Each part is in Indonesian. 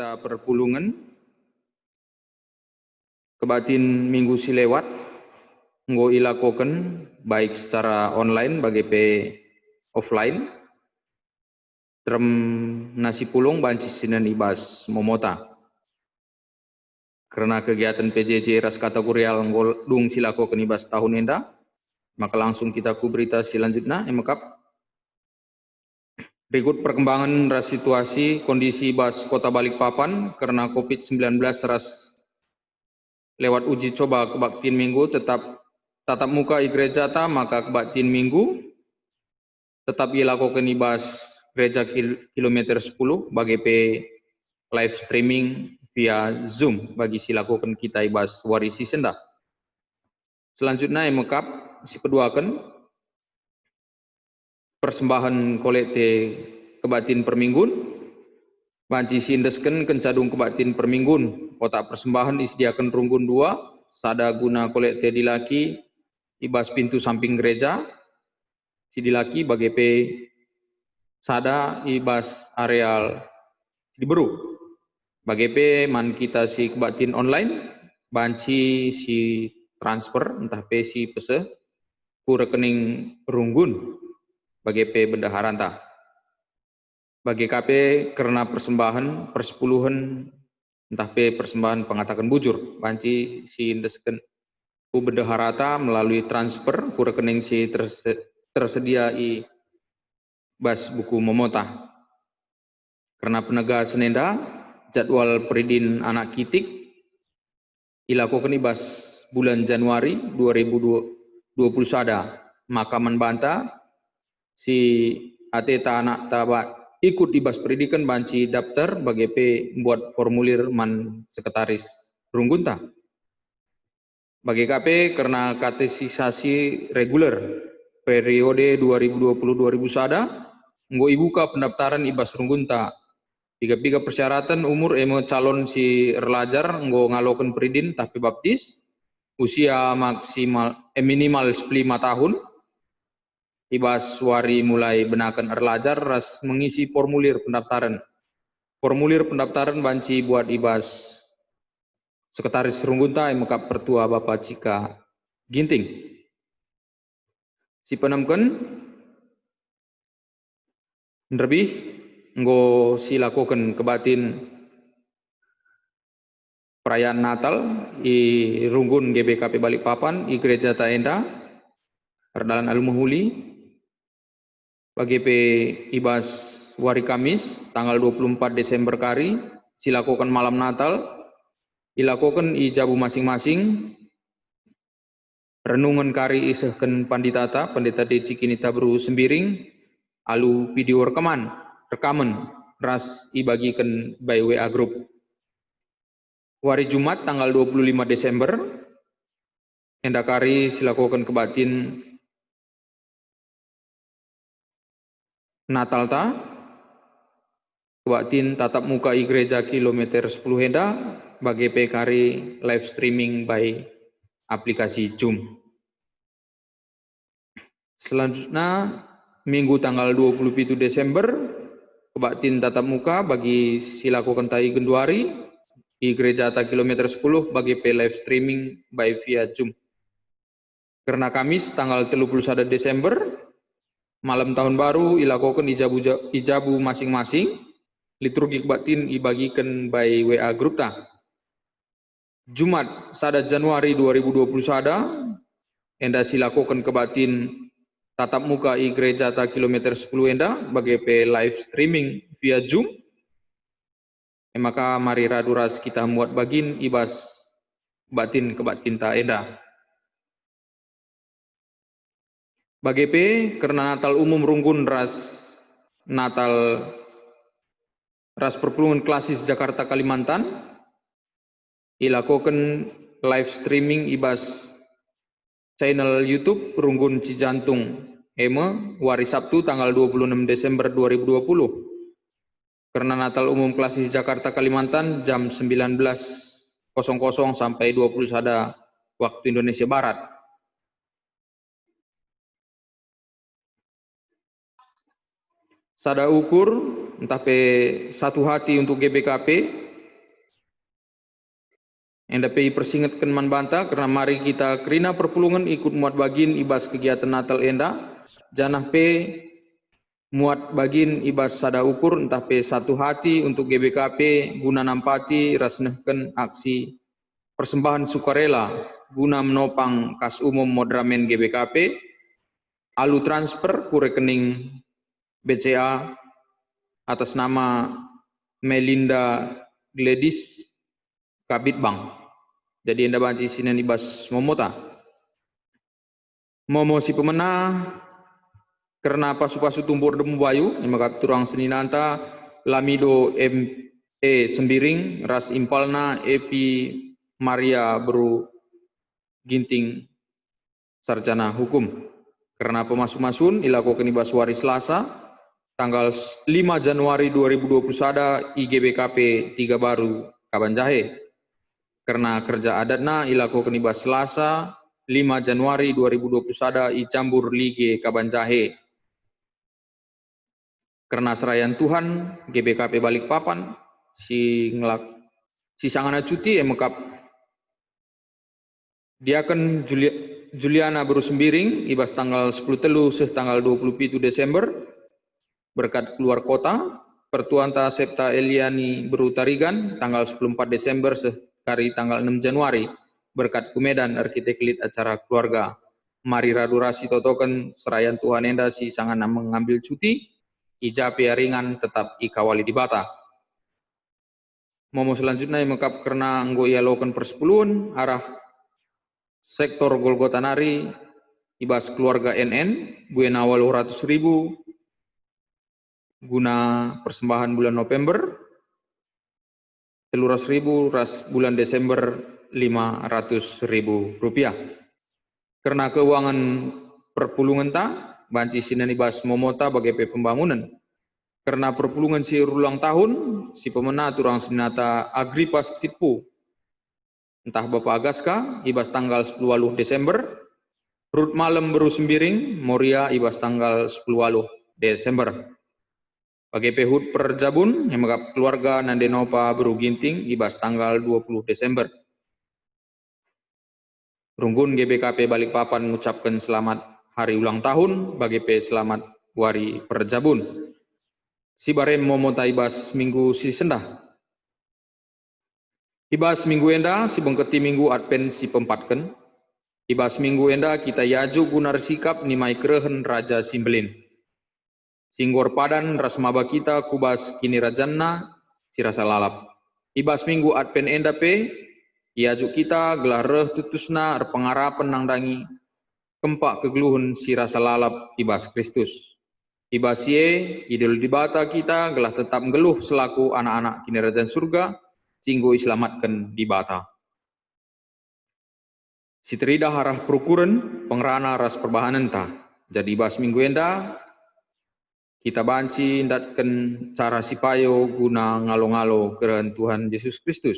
Gereja Perpulungan kebatin minggu silewat nggo ilakoken baik secara online bagi offline terem nasi pulung banci sinan ibas momota karena kegiatan PJJ ras kategorial nggo dung silakoken ibas tahun enda maka langsung kita ku berita selanjutnya emekap berikut perkembangan ras situasi kondisi ibas Kota Balikpapan karena COVID-19 ras lewat uji coba kebaktian minggu tetap tatap muka gereja ta maka kebaktian minggu tetap dilakukan ibas gereja kilometer 10 bagi live streaming via Zoom bagi silakukan kita ibas warisi senda. Selanjutnya emekap si peduakan persembahan kolekte kebaktian perminggun banci sindesken kencadung kebaktian perminggun kotak persembahan disediakan runggun 2 sada guna kolekte dilaki ibas pintu samping gereja si dilaki bagi sada ibas areal diberu bagi man kita si kebaktian online banci si transfer entah si pese ku rekening runggun bagi bendahara entah bagi KP karena persembahan persepuluhan entah persembahan pengatakan bujur banci si indesken ku bendaharata melalui transfer ku rekening si tersedia i bas buku momota karena penegak senenda jadwal peridin anak kitik ilakukan ibas bulan Januari 2020 sada maka membantah si ateta anak tabat ikut ibas pendidikan banci daftar bagi buat formulir man sekretaris runggunta bagi KP karena katekisasi reguler periode 2020-2000 sada nggo ibuka pendaftaran ibas runggunta tiga persyaratan umur calon si relajar nggo ngaloken peridin tapi baptis usia maksimal minimal 5 tahun ibas wari mulai benakan erlajar ras mengisi formulir pendaftaran banci buat ibas sekretaris runggunta emekap pertua Bapak Cika Ginting si penemken lebih nggo silakukan kebatin perayaan Natal i runggun GBKP Balikpapan i gereja Taenda Perdalan Al-Muhuli bagi ibas wari Kamis tanggal 24 Desember kari silakukan malam Natal dilakukan ijabu masing-masing renungan kari isehken panditata pendeta Deci Kinita Bru Sembiring alu video rekaman ras ibagikan by WA group wari Jumat tanggal 25 Desember endakari silakukan kebatin Natal ta kebatin tatap muka i gereja kilometer 10 henda bagi kari live streaming by aplikasi Zoom. Selanjutnya Minggu tanggal 27 Desember kebatin tatap muka bagi silakukan tai genduari di gereja ta kilometer 10 bagi live streaming by via Zoom. Karena Kamis tanggal 31 Desember malam tahun baru ilakukan ijabu masing-masing liturgi kebatin ibagikan by WA group ta. Jumat sada Januari 2020 sada enda silakukan kebatin tatap muka i gereja ta kilometer 10 enda bagi live streaming via Zoom. Maka mari raduras kita muat bagin ibas kebatin ta enda. Bagi karena Natal umum runggun ras Natal ras perpulungan klasis Jakarta Kalimantan ilakukan live streaming ibas channel YouTube runggun Cijantung wari Sabtu tanggal 26 Desember 2020 karena Natal umum klasis Jakarta Kalimantan jam 19.00 sampai 20 sada waktu Indonesia Barat. Sada ukur entah satu hati untuk GBKP Endapi persingatkan man banta karena mari kita kerina perpulungan ikut muat bagin ibas kegiatan Natal enda. Janah pe muat bagin ibas sada ukur entah pe satu hati untuk GBKP guna nampati rasnehken aksi persembahan sukarela guna menopang kas umum modramen GBKP alu transfer ku rekening BCA atas nama Melinda Gladys Kabit Bank. Jadi enda banci sinen ibas momota. Momo si pemenah karena pasu-pasu tumpur demu bayu yang maka turang seninanta lamido ME sembiring ras impalna Epi Maria Bru Ginting sarjana hukum. Karena pemasu-masun ilakukan ibas wari Selasa tanggal 5 Januari 2021 IGBKP 3 baru Kabanjahe. Karena kerja adatna ilakukan ibas Selasa 5 Januari 2021 i Cambur Lige Kabanjahe. Karena serayan Tuhan GBKP Balikpapan si sangana cuti emekap dia akan Juliana Baru Sembiring ibas tanggal 10 telu tanggal 27 Desember berkat keluar kota Pertuanta Septa Eliani Baru Tarigan tanggal 14 Desember hari tanggal 6 Januari berkat Kumedan arkitek lead acara keluarga mari radurasi totoken serayan Tuhan enda si sangana mengambil cuti ijape ringan tetap ikawali di bata. Momo selanjutnya mengkap karena anggo ialokan persepuluhan arah sektor Golgota Nari ibas keluarga NN buena 800.000 guna persembahan bulan November 300.000 ras bulan Desember 500.000 rupiah. Karena keuangan perpulungan ta banci sinan ibas momota bagi pembangunan. Karena perpulungan si ulang tahun si pemenang turang sinata Agripas Tipu entah Bapak Agaska ibas tanggal 10 Desember Rut Malam Baru Sembiring Moria ibas tanggal 10 Desember. Bagi pehut perjabun yang megap keluarga Nandenopa Baru Ginting ibas tanggal 20 Desember. Runggun GBKP Balikpapan mengucapkan selamat hari ulang tahun bagi P selamat wari perjabun. Si barem momota ibas minggu si sendah. Ibas minggu enda si bengketi minggu adpen si pempatken. Ibas minggu enda kita yaju gunar sikap nimai kerehen Raja Simbelin. Singgor padan rasmaba kita kubas kini rajanna si rasa lalap. Ibas minggu adpen enda pe yaju kita gelar reh tutusna pengarapan nangdangi kempak kegeluhun si rasa lalap ibas Kristus. Ibas ye idul dibata kita gelah tetap ngeluh selaku anak-anak kini rajan surga singgo islamatkan di bata. Si terida harah perukuran pengerana ras perbahanan ta. Jadi ibas minggu enda kita banci ndatkan cara sipayo guna ngalo-ngalo keren Tuhan Yesus Kristus.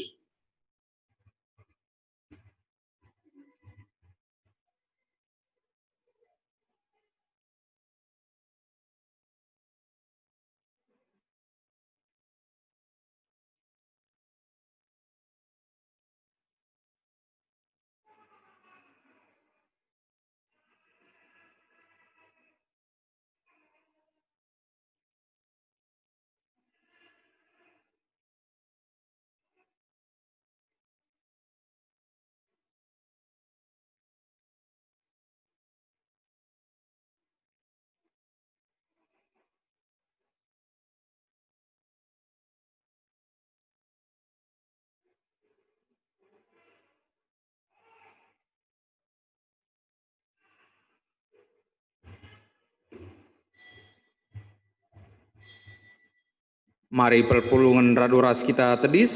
Mari perpulungan raduras kita tedis.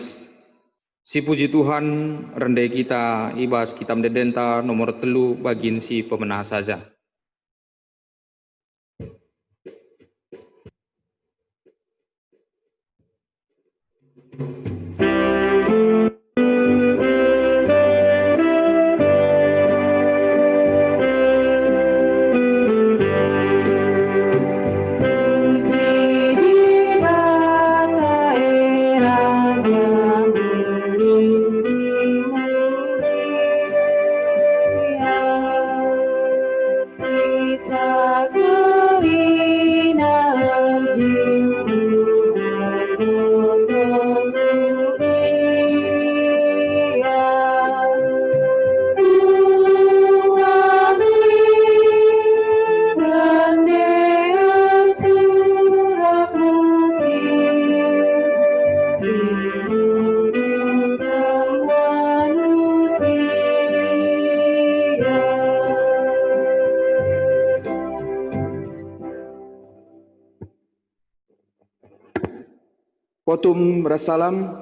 Si puji Tuhan rendai kita ibas kitab dedenta nomor 3 bagin si pemenah saja. Potum Rasalam.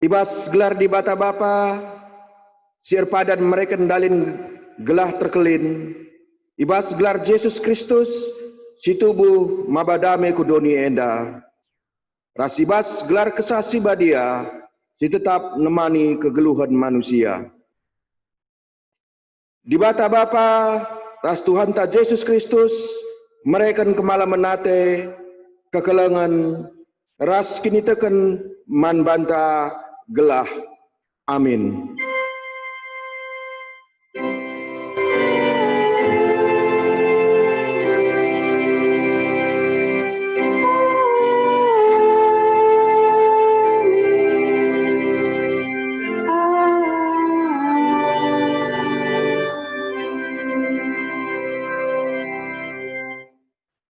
Ibas gelar di bata bapa, siar padan mereka ndalin gelah terkelin. Ibas gelar Yesus Kristus, si tubuh mabadame kudoni enda. Rasibas gelar kesasi badia, si tetap nemani kegeluhan manusia. Di bata bapa, ras Tuhan ta Yesus Kristus, mereka kemala menate, kekelengan, ras kini teken man banta gelah. Amin.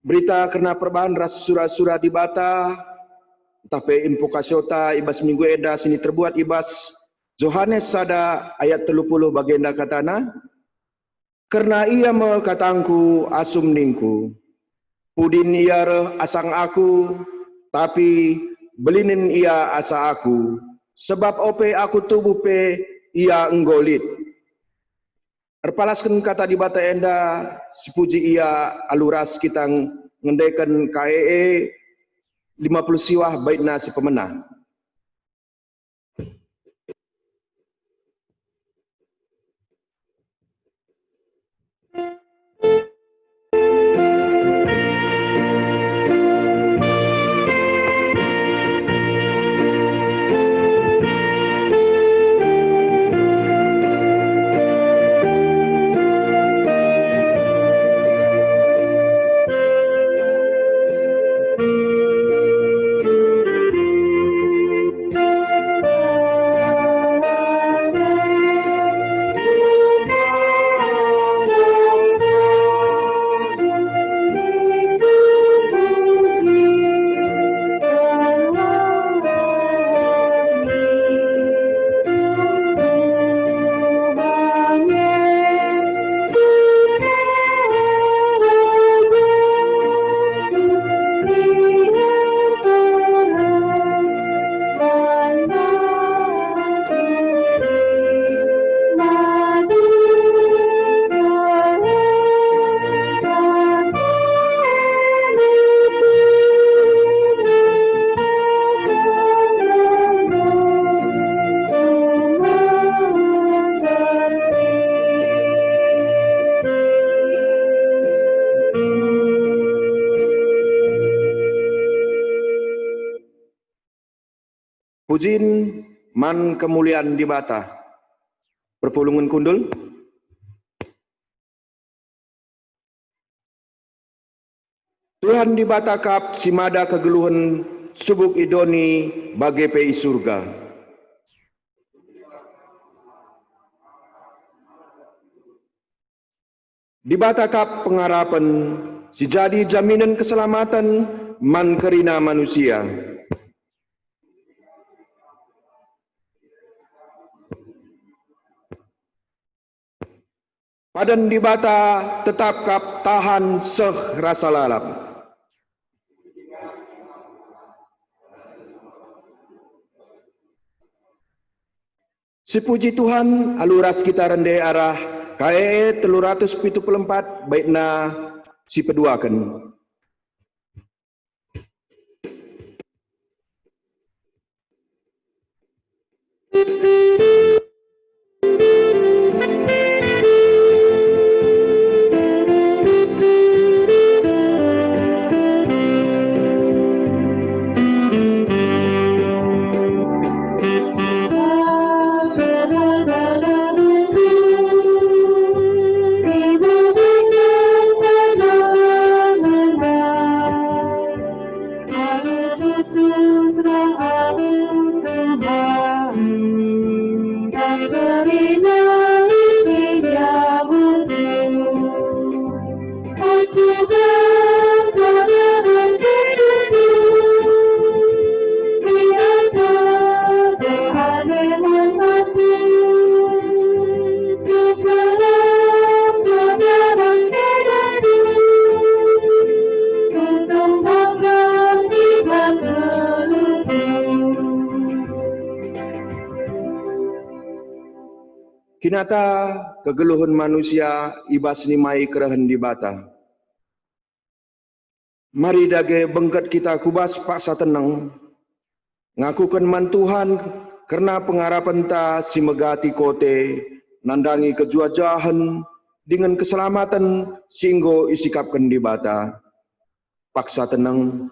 Berita kena perubahan ras surah-surah di bata, tapi info kasiota ibas minggu eda sini terbuat ibas Yohanes sada ayat 30 bagenda katana, karena ia mekatangku asum ningku, pudin ia asang aku, tapi belinin ia asa aku, sebab ope aku tubuh pe ia enggolit. Erpalaskan kata di bata enda, sepuji ia aluras kita ngendekan KEE 50 siwah baitna si pemenang. Pujin man kemuliaan di bata. Perpulungan kundul. Tuhan di bata kap simada kegeluhan subuk idoni bagi pei surga. Di bata kap pengharapan si jadi jaminan keselamatan man kerina manusia. Padan di bata tetap kap tahan seh rasa lalap. Si puji Tuhan aluras kita rende arah KEE 374 baikna si peduakan. Kinata kegeluhun manusia ibas nimai kerahan di bata. Mari dage bengket kita kubas paksa tenang. Ngakukan man Tuhan karena pengharapan ta si megati kote. Nandangi kejuajahan dengan keselamatan singgo isikapkan di bata. Paksa tenang.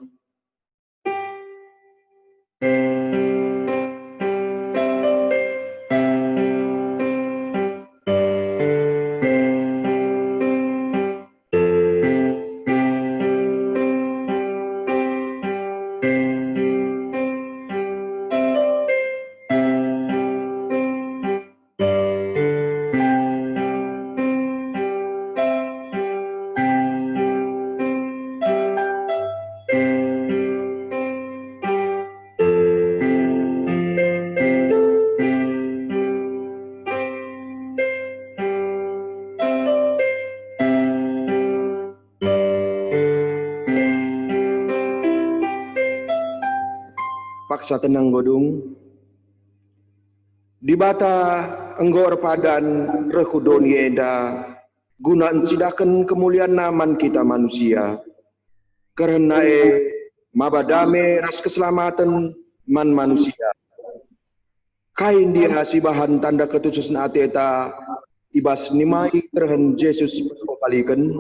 Paksa tenang godung. Di bata enggor padan rekudon yeda guna encidakan kemuliaan naman kita manusia. Karena mabadame ras keselamatan man manusia. Kain dia si bahan tanda ketususan ateta ibas nimai terhen Yesus perpalikan.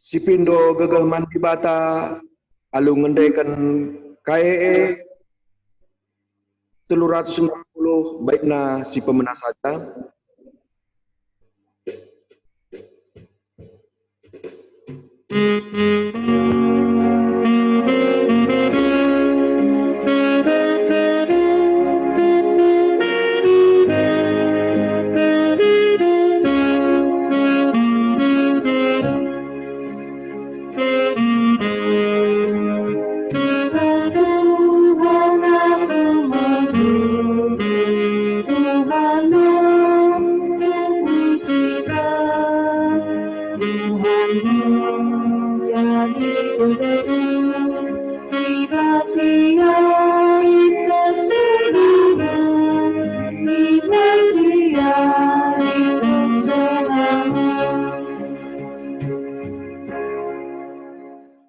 Si pindo gegah mandi bata alu ngendaikan KEE 390 baikna si pemenang saja.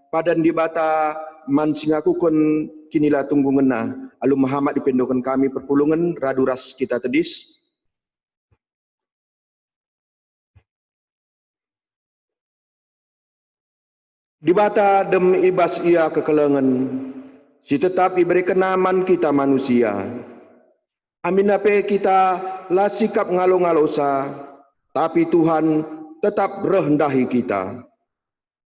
Padan di bata man singakukun kinilah tunggu ngena. Alu Muhammad dipendokan kami perpulungan raduras kita tedis. Di bata dem ibas ia kekelengan. Si tetap iberi kenaman kita manusia. Amin ape kita lah sikap ngalo-ngalosa. Tapi Tuhan tetap rendahi kita.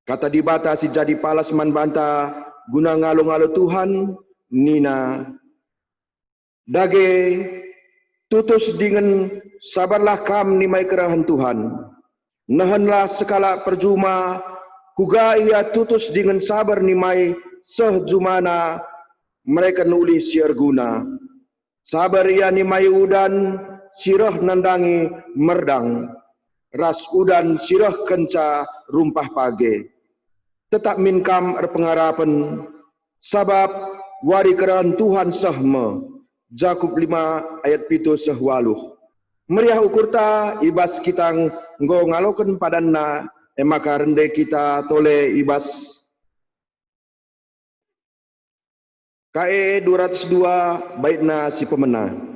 Kata di bata si jadi palas man banta guna ngalo-ngalo Tuhan nina. Dage tutus dengan sabarlah kam nimai kerahan Tuhan. Nahanlah sekala perjuma kuga ia tutus dengan sabar nimai sehjumana mereka nulis siar guna. Sabar ia nimai udan sirah nandangi merdang. Ras udan sirah kenca rumpah page. Tetap minkam pengharapan sabab wari kerahan Tuhan sahma. Jakub 5 ayat 7 sehwaluh. Meriah ukurta ibas kita ngalokan padanna maka rende kita tole ibas KE 202 baitna si pemenang.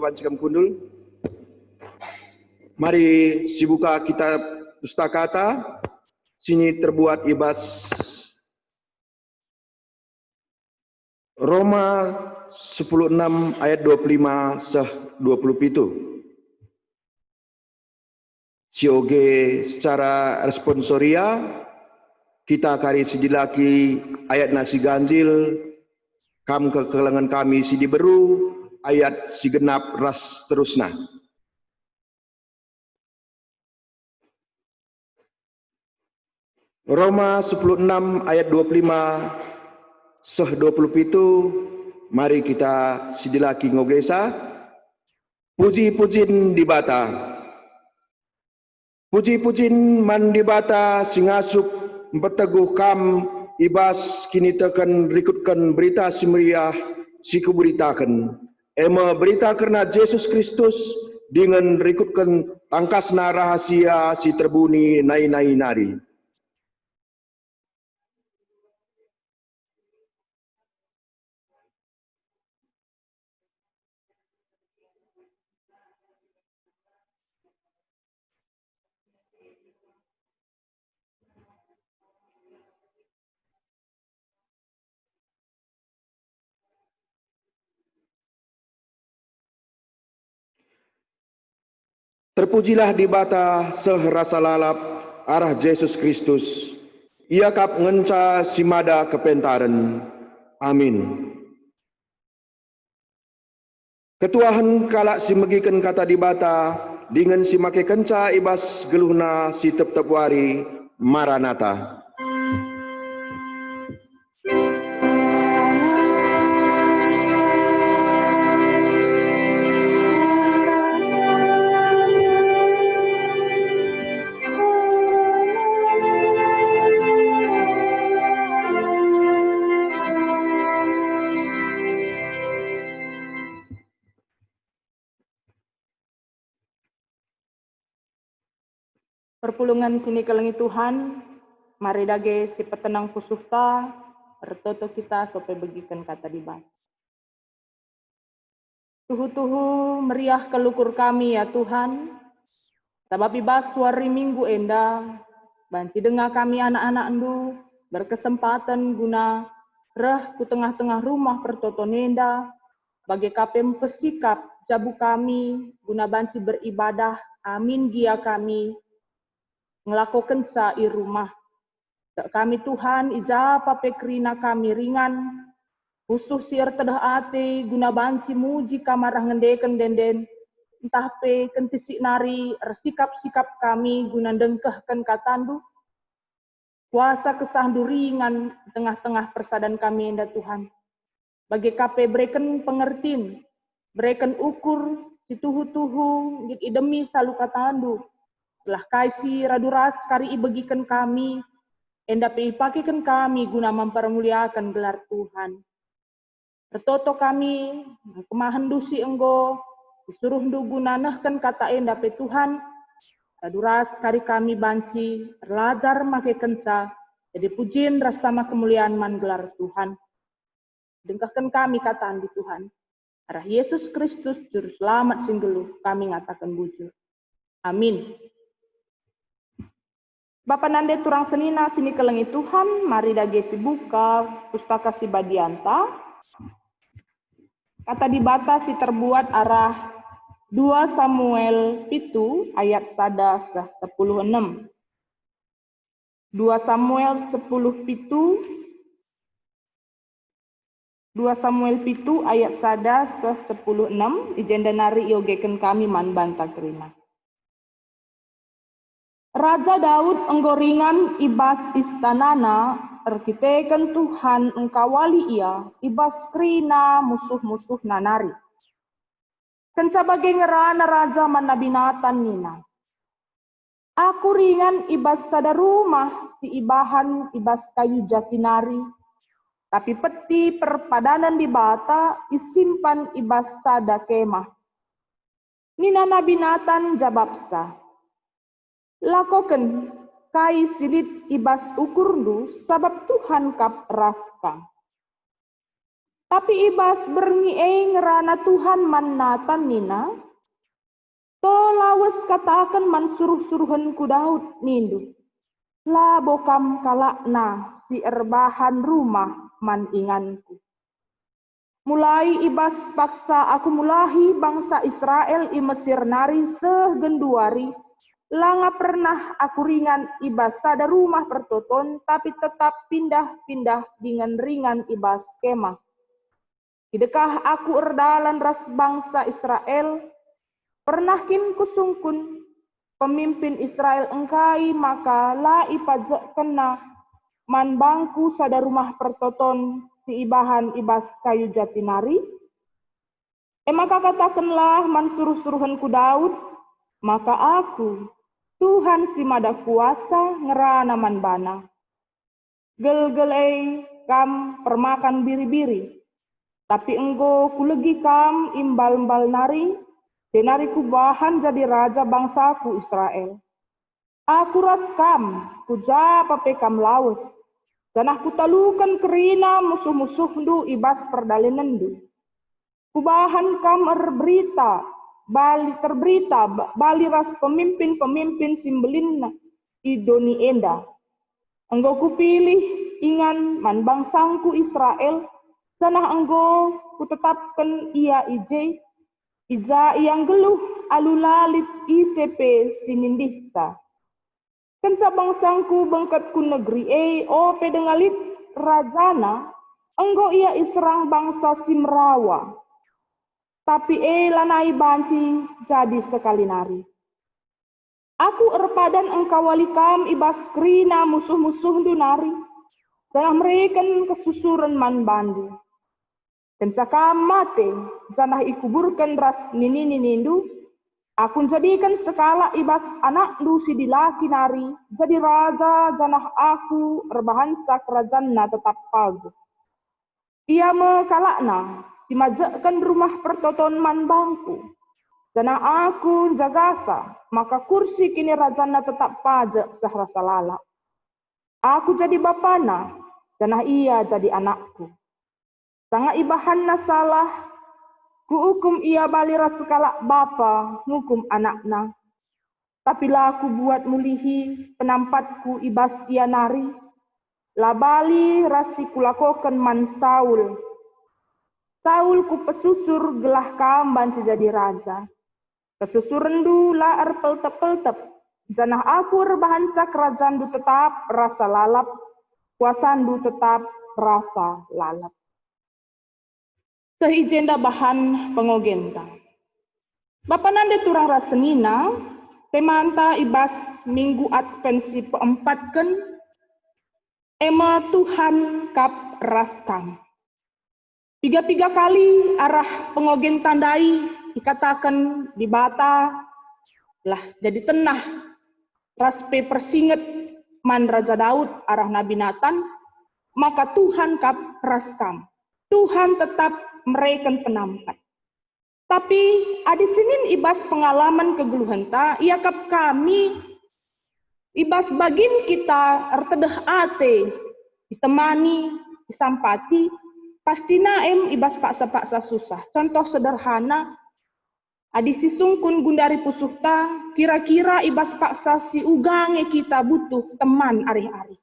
bancikam kundul. Mari sibuka kitab pustakata. Sini terbuat ibas Roma 10:6 ayat 25 sah 27. Sioge secara responsoria kita kari sidilaki ayat nasi ganjil kam kekelangan kami sidi beru ayat si genap ras terusna. Roma 10:6 ayat 25 sah 27. Mari kita sidilaki ngogesa. Puji-pujin di bata. Puji-pujin man di bata singasup empeteguh kam ibas kini tekan rikutkan berita si meriah si keberitakan. Ema berita karena Yesus Kristus dengan rikutkan tangkasna rahasia si terbuni nai-nai nari. Terpujilah di bata sehrasa lalap arah Yesus Kristus. Ia kap ngenca simada kepentaren. Amin. Ketuahan kalak si megikan kata di bata dengan si make kenca ibas geluhna si tep-tep wari Maranatha. Perpulungan sini kelengi Tuhan, mari dage si petenang pusuhta, ertoto kita sampai begikan kata di bawah. Tuhu-tuhu meriah kelukur kami ya Tuhan, sabab ibas wari minggu enda, banci dengar kami anak-anak endu, berkesempatan guna reh ku tengah-tengah rumah pertoto nenda, bagi kapem pesikap jabu kami, guna banci beribadah, amin gia kami, ngelakukan sa i rumah. Tak kami Tuhan ijapa pekrina kami ringan, khusus siar tedah ate guna banci muji kamarah ngendeken denden, entah pe kentisik nari ersikap-sikap kami guna dengkehkan katandu, kuasa kesandu ringan tengah-tengah persadan kami enda Tuhan. Bagi kape berikan pengertian, berikan ukur situhu-tuhu git idemi salu katandu, telah kaisi raduras kari ibagikan kami, endapi ipakikan kami guna mempermuliakan gelar Tuhan. Tertoto kami, kemahan dusi enggo, disuruh ndu guna nehkan kata endapi Tuhan, raduras kari kami banci, terlajar make kenca, jadi pujian rastama kemuliaan man gelar Tuhan. Dengkahkan kami kataan di Tuhan. Arah Yesus Kristus juru selamat singgeluh, kami ngatakan bujur. Amin. Bapa nande turang senina sini kelengi Tuhan, mari dage si buka pustaka si Badianta. Kata di bata si terbuat arah 2 Samuel 7 ayat 1 sah 10:6. 2 Samuel 7 ayat 1 sah 10:6 ijenda nari iogeken kami man banta kerina. Raja Daud enggoringan ibas istanana, erkiteken Tuhan engkawali ia, ibas krina musuh-musuh nanari. Kenca bagi ngerana raja mana binatan nina. Aku ringan ibas sada rumah si ibahan ibas kayu jatinari, tapi peti perpadanan di bata isimpan ibas sada kemah. Nina binatan jababsa. Lakoken kai silit ibas ukurndu sabab Tuhan kap raska. Tapi ibas berngi ngerana Tuhan mannatan nina, to lawas katakan man suruh-suruhan ku Daud nindu. La bokam kalakna si erbahan rumah man inganku. Mulai ibas paksa aku mulahi bangsa Israel i Mesir nari segenduari, langa pernah aku ringan ibas sada rumah pertoton, tapi tetap pindah-pindah dengan ringan ibas kemah. Idekah aku erdalan ras bangsa Israel, pernahkin kusungkun pemimpin Israel engkai, maka la ipajak kena man bangku sada rumah pertoton si ibahan ibas kayu jati nari. Maka katakanlah man suruh-suruhanku Daud, maka aku, Tuhan si mada kuasa ngerana man bana. Gel-gel kam permakan biri-biri, tapi enggo kulegi kam imbal-imbal nari, denari ku bahan jadi raja bangsaku Israel. Aku raskam, puja papekam lawas, dan aku talukan kerina musuh-musuh ndu ibas perdalinan ndu. Kubahan kam terberita bali ras pemimpin-pemimpin simbelin idoni enda. Enggo kupilih ingan man bangsangku Israel, sanah enggo kutetapkan ia ija yang geluh alulalit ICP sinindihsa. Kenca bangsangku bengkatku negeri o pedengalit rajana, enggo ia iserang bangsa Simrawa. Tapi lanai banci jadi sekali nari. Aku erpadan engkau walikam ibas krina musuh-musuh dunari, dan mereka kesusuran man bandu. Kencakam mate, janah ikuburkan ras nini nindu, aku jadikan sekala ibas anak lusi dilaki nari, jadi raja janah aku erbahancak rajana tetap pagu. Ia mekalakna, dimajakkan rumah pertoton man bangku. Janah aku jagasa, maka kursi kini rajana tetap pajak sahrasa lalak. Aku jadi bapana, janah ia jadi anakku. Sangat ibahanna salah, kuhukum ia balira sekalak bapa, ngukum anakna. Tapi lah aku buat mulihi penampatku ibas ia nari, labali rasi kulakokan man Saul. Saul ku pesusur gelah kamban jadi raja. Kesusurendu la erpeltep-peltep, janah aku erbahancak rajandu tetap rasa lalap, kuasandu tetap rasa lalap. Sehijenda bahan pengogenta. Bapa nande turang rasenina, temanta ibas minggu advensi peempatken, ema Tuhan kap raskam. Tiga kali arah pengogen tandai dikatakan di bata lah jadi tenah raspe persinget man Raja Daud arah Nabi Nathan, maka Tuhan kap raskam. Tuhan tetap mereken penampat. Tapi adi sinin ibas pengalaman kegeluhenta, ia kap kami ibas bagin kita ertedah ate ditemani disampati pasti naem ibas paksa-paksa susah. Contoh sederhana, adi sisungkun gundari pusuhta, kira-kira ibas paksa si ugange kita butuh teman ari-ari.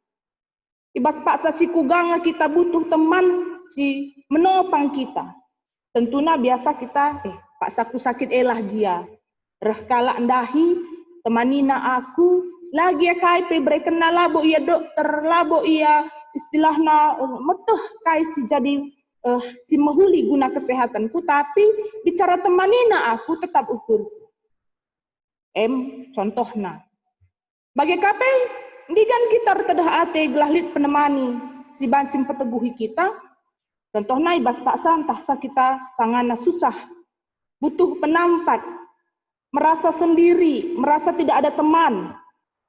Ibas paksa si kugange kita butuh teman si menopang kita. Tentunya biasa kita, paksaku sakit elah dia. Rehkala ndahi, temanina aku, lagi ya kai pebre kena labo ia dokter, labo ia istilahna metuh kai si jadi si mehuli guna kesehatanku, tapi bicara temanina aku tetap ukur. Contohna. Bagi kape, digan kita terkedah ate gelahlit penemani si bancing peteguhi kita. Contohna ibas paksa entah kita sangana susah, butuh penampat, merasa sendiri, merasa tidak ada teman.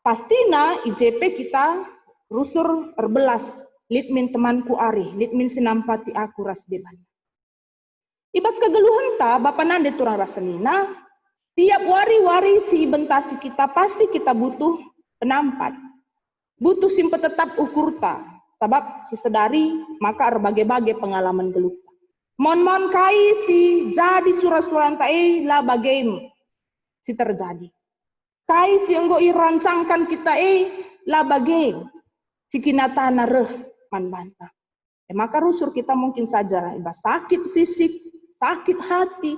Pastinya IJP kita rusur erbelas, litmin temanku ari, litmin sinampati aku ras deban. Ibas kegeluhan ta, bapa nande turang rasenina, tiap wari-wari si ibentasi kita pasti kita butuh penampat. Butuh simpe tetap ukur ta, sebab sesedari maka erbagai-bagai pengalaman geluh. Mon kai si jadi surah-surah antai lah bagaim si terjadi. Kai si enggo irancangkan kita lah bagaim si kinatana reh man banta. Maka rusur kita mungkin saja ibas sakit fisik, sakit hati,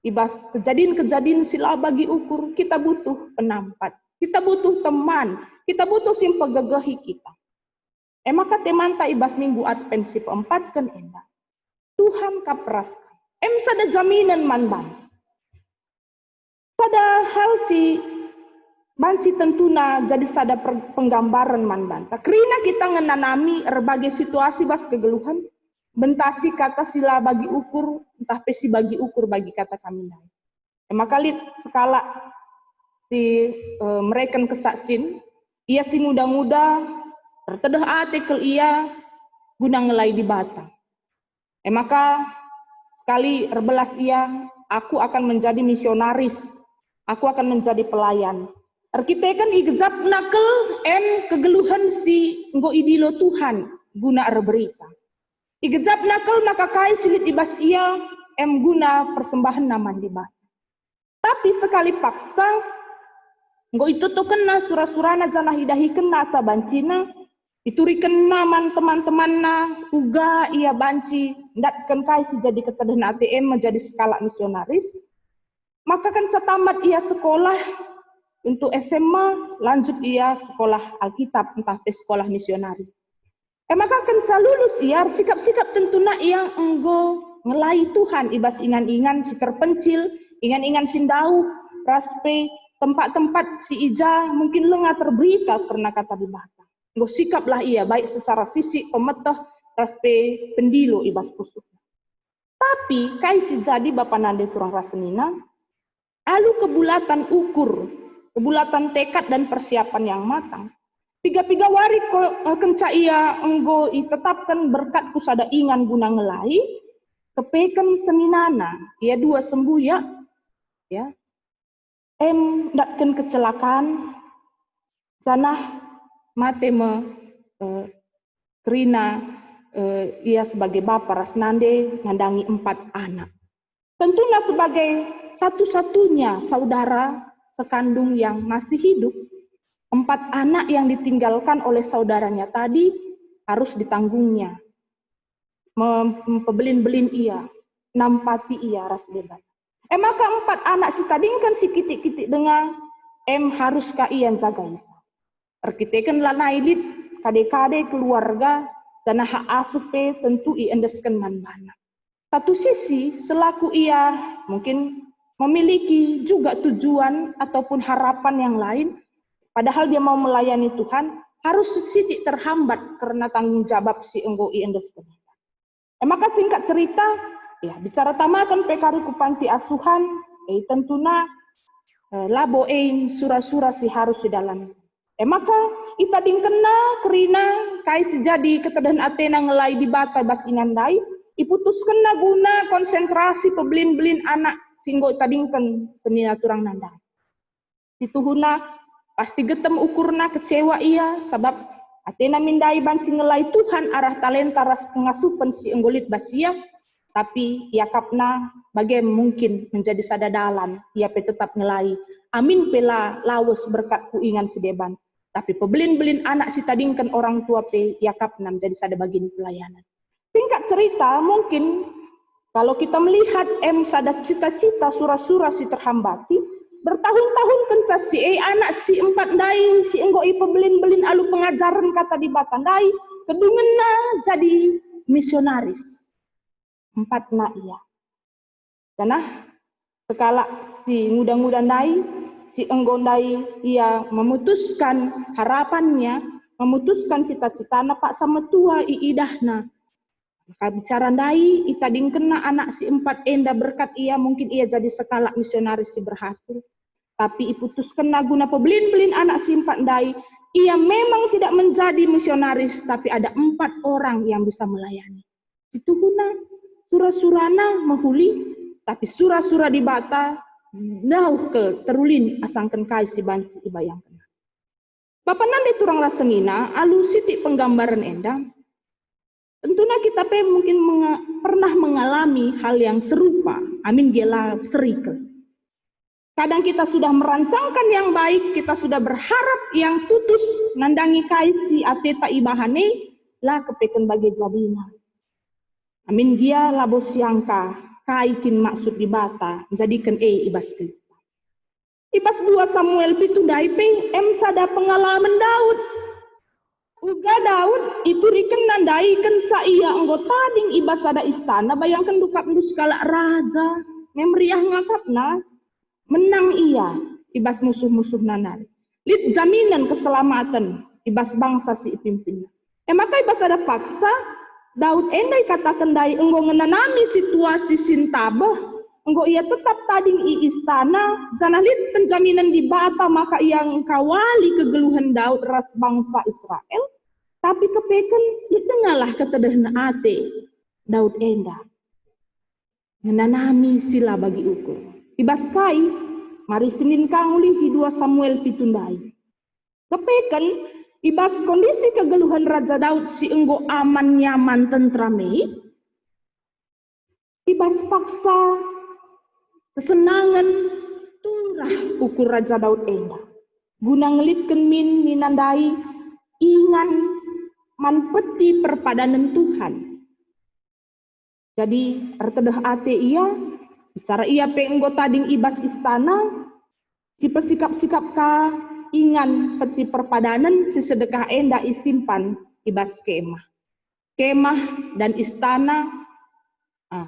ibas kejadian-kejadian sila bagi ukur, kita butuh penampat, kita butuh teman, kita butuh simpa gegahi kita. Maka teman ta ibas minggu Advent si keempat kan endah. Tuhan kapraskan. Sada jaminan man ban. Sada hal si banci tentuna jadi sada penggambaran man banta. Kerina kita ngenanami berbagai situasi bas kegeluhan, bentasi kata sila bagi ukur, entah pesi bagi ukur bagi kata kami naik. Maka lihat skala si mereka kesaksin, ia si muda-muda tertedah artikel ia guna ngelai di batang. Maka sekali rebelas ia, aku akan menjadi misionaris, aku akan menjadi pelayan. Kita kan igzap nakel kegeluhan si nggo idilo Tuhan guna berita. Igzap nakel maka kai silit ibas ia guna persembahan naman di bata. Tapi sekali paksa nggo itu tuh kena surah-surana janah hidahi kena sabancina iturikan naman teman-teman na uga ia banci ndak kan kai si jadi ketedahan ATM menjadi skala misionaris. Maka kan setamat ia sekolah untuk SMA, lanjut ia sekolah Alkitab, entah sekolah misionari. Maka kan lulus ia, sikap-sikap tentuna ia enggo ngelai Tuhan, ibas ingan-ingan si terpencil, ingan-ingan sindau, raspe, tempat-tempat si ija, mungkin lengah terberita pernah kata di bata. Enggo sikaplah ia, baik secara fisik, pemetah, raspe, pendilo, ibas kusuk. Tapi, kai si jadi Bapak Nande turang rasenina, alu kebulatan ukur, kebulatan tekad dan persiapan yang matang. Tiga-tiga wari kenca ia enggo itetapkan berkat kusada ingan guna ngelai, kepekan seninana, ia dua sembuya, ya, datkan kecelakaan, janah mate kerina ia sebagai bapa rasnande nandangi 4 anak. Tentunya sebagai satu-satunya saudara sekandung yang masih hidup, 4 anak yang ditinggalkan oleh saudaranya tadi harus ditanggungnya. Membelin-belin ia, nampati ia ras bebas. Maka 4 anak si tadi kan si kitik-kitik dengan haruskah ia jaga isa. Arkiteken lanailit, kade-kade keluarga, jana hak asupe tentu iendeskan man-mana. Satu sisi selaku ia mungkin memiliki juga tujuan ataupun harapan yang lain, padahal dia mau melayani Tuhan, harus sesitik terhambat karena tanggung jawab si enggo iendeskan. Maka singkat cerita, ya bicara tamakan pekari ku panti asuhan, tentuna labo surah-surah si harus di dalam. Maka ita dingkena kerina kai sejadi ketedahan Athena ngelai di bata bas inandai, iputuskan na guna konsentrasi pebelin-belin anak singgo tadingkan senina turang nandai. Situhuna pasti getem ukurna kecewa ia sebab Athena mindai banci ngelai Tuhan arah talenta ras pengasupan si enggolit basia, tapi yakapna bagai mungkin menjadi sadadalan ia pe tetap ngelai. Amin pela lawes berkat kuingan si deban. Tapi pebelin-belin anak si tadingkan orang tua pe yakapna menjadi sada bagian pelayanan. Singkat cerita, mungkin kalau kita melihat sada cita-cita surah-surah si terhambati, bertahun-tahun kentas si anak si 4 dai, si enggo pebelin-belin alu pengajaran kata di batandai, kedungenna jadi misionaris. 4 na ia. Karena sekala si muda-muda dai, si enggo dai ia memutuskan harapannya, memutuskan cita-citana pak sama tua iidahna. Maka bicara dai, ita dingkena anak si 4 enda berkat ia, mungkin ia jadi sekala misionaris si berhasil. Tapi iputuskan guna pebelin-belin anak si 4 dai, ia memang tidak menjadi misionaris, tapi ada 4 orang yang bisa melayani. Itu guna surah-surana mahuli, tapi surah-surah di bata, dauh ke terulin asangkan kai si banci ibayangkan. Bapak Nande turang rasenina, alu sitik penggambaran endang, Tentunya kita mungkin pernah mengalami hal yang serupa. Amin gela serike. Kadang kita sudah merancangkan yang baik, kita sudah berharap yang tutus nandangi kaisi ateta ibahane lah kepeken bagi jadina. Amin dia labo siangka kaikin maksud dibata menjadikan ibas kita. Ibas 2 Samuel pitu daipeng sada pengalaman Daud. Uga Daud itu riken nandaikan saia anggota ding ibas ada istana, bayangkan dukap skala raja memeriah ngakapna menang ia ibas musuh-musuh nanar. Lid jaminan keselamatan ibas bangsa si pimpinnya. Maka ibas ada paksa Daud endai katakan dai enggo ngenanami situasi sintabah, enggo ia tetap tading i istana, zanalit penjaminan di bata maka yang kawali kegeluhan Daud ras bangsa Israel, tapi kepeken itengalah ketedehna ate Daud enda. Ngenanami sila bagi ukur. Ibas kai, mari Senin kanguli di 2 Samuel pitundai. Kepeken ibas kondisi kegeluhan Raja Daud si enggo aman nyaman tentrame, ibas paksa kesenangan turah ukur Raja Daud enda. Guna ngelitken minandai ingan manpeti perpadanan Tuhan. Jadi artedah ate ia, bicara ia penggo tading ibas istana, si pesikap-sikap ka ingan peti perpadanan si sedekah enda isimpan ibas kemah. Kemah dan istana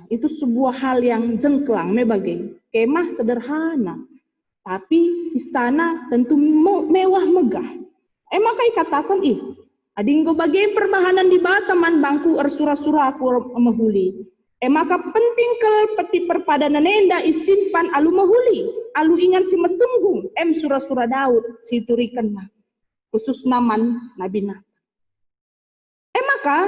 itu sebuah hal yang jengklang mebagai. Kemah sederhana, tapi istana tentu mewah megah. Makai katakan adinggo bagai perbahanan di bataman bangku ersura-sura aku mahuli. Maka penting ke peti perpadanan enda isimpan alu mahuli, alu ingan si metunggung, sura-sura Daud si turikan khusus naman Nabi Nathan. Maka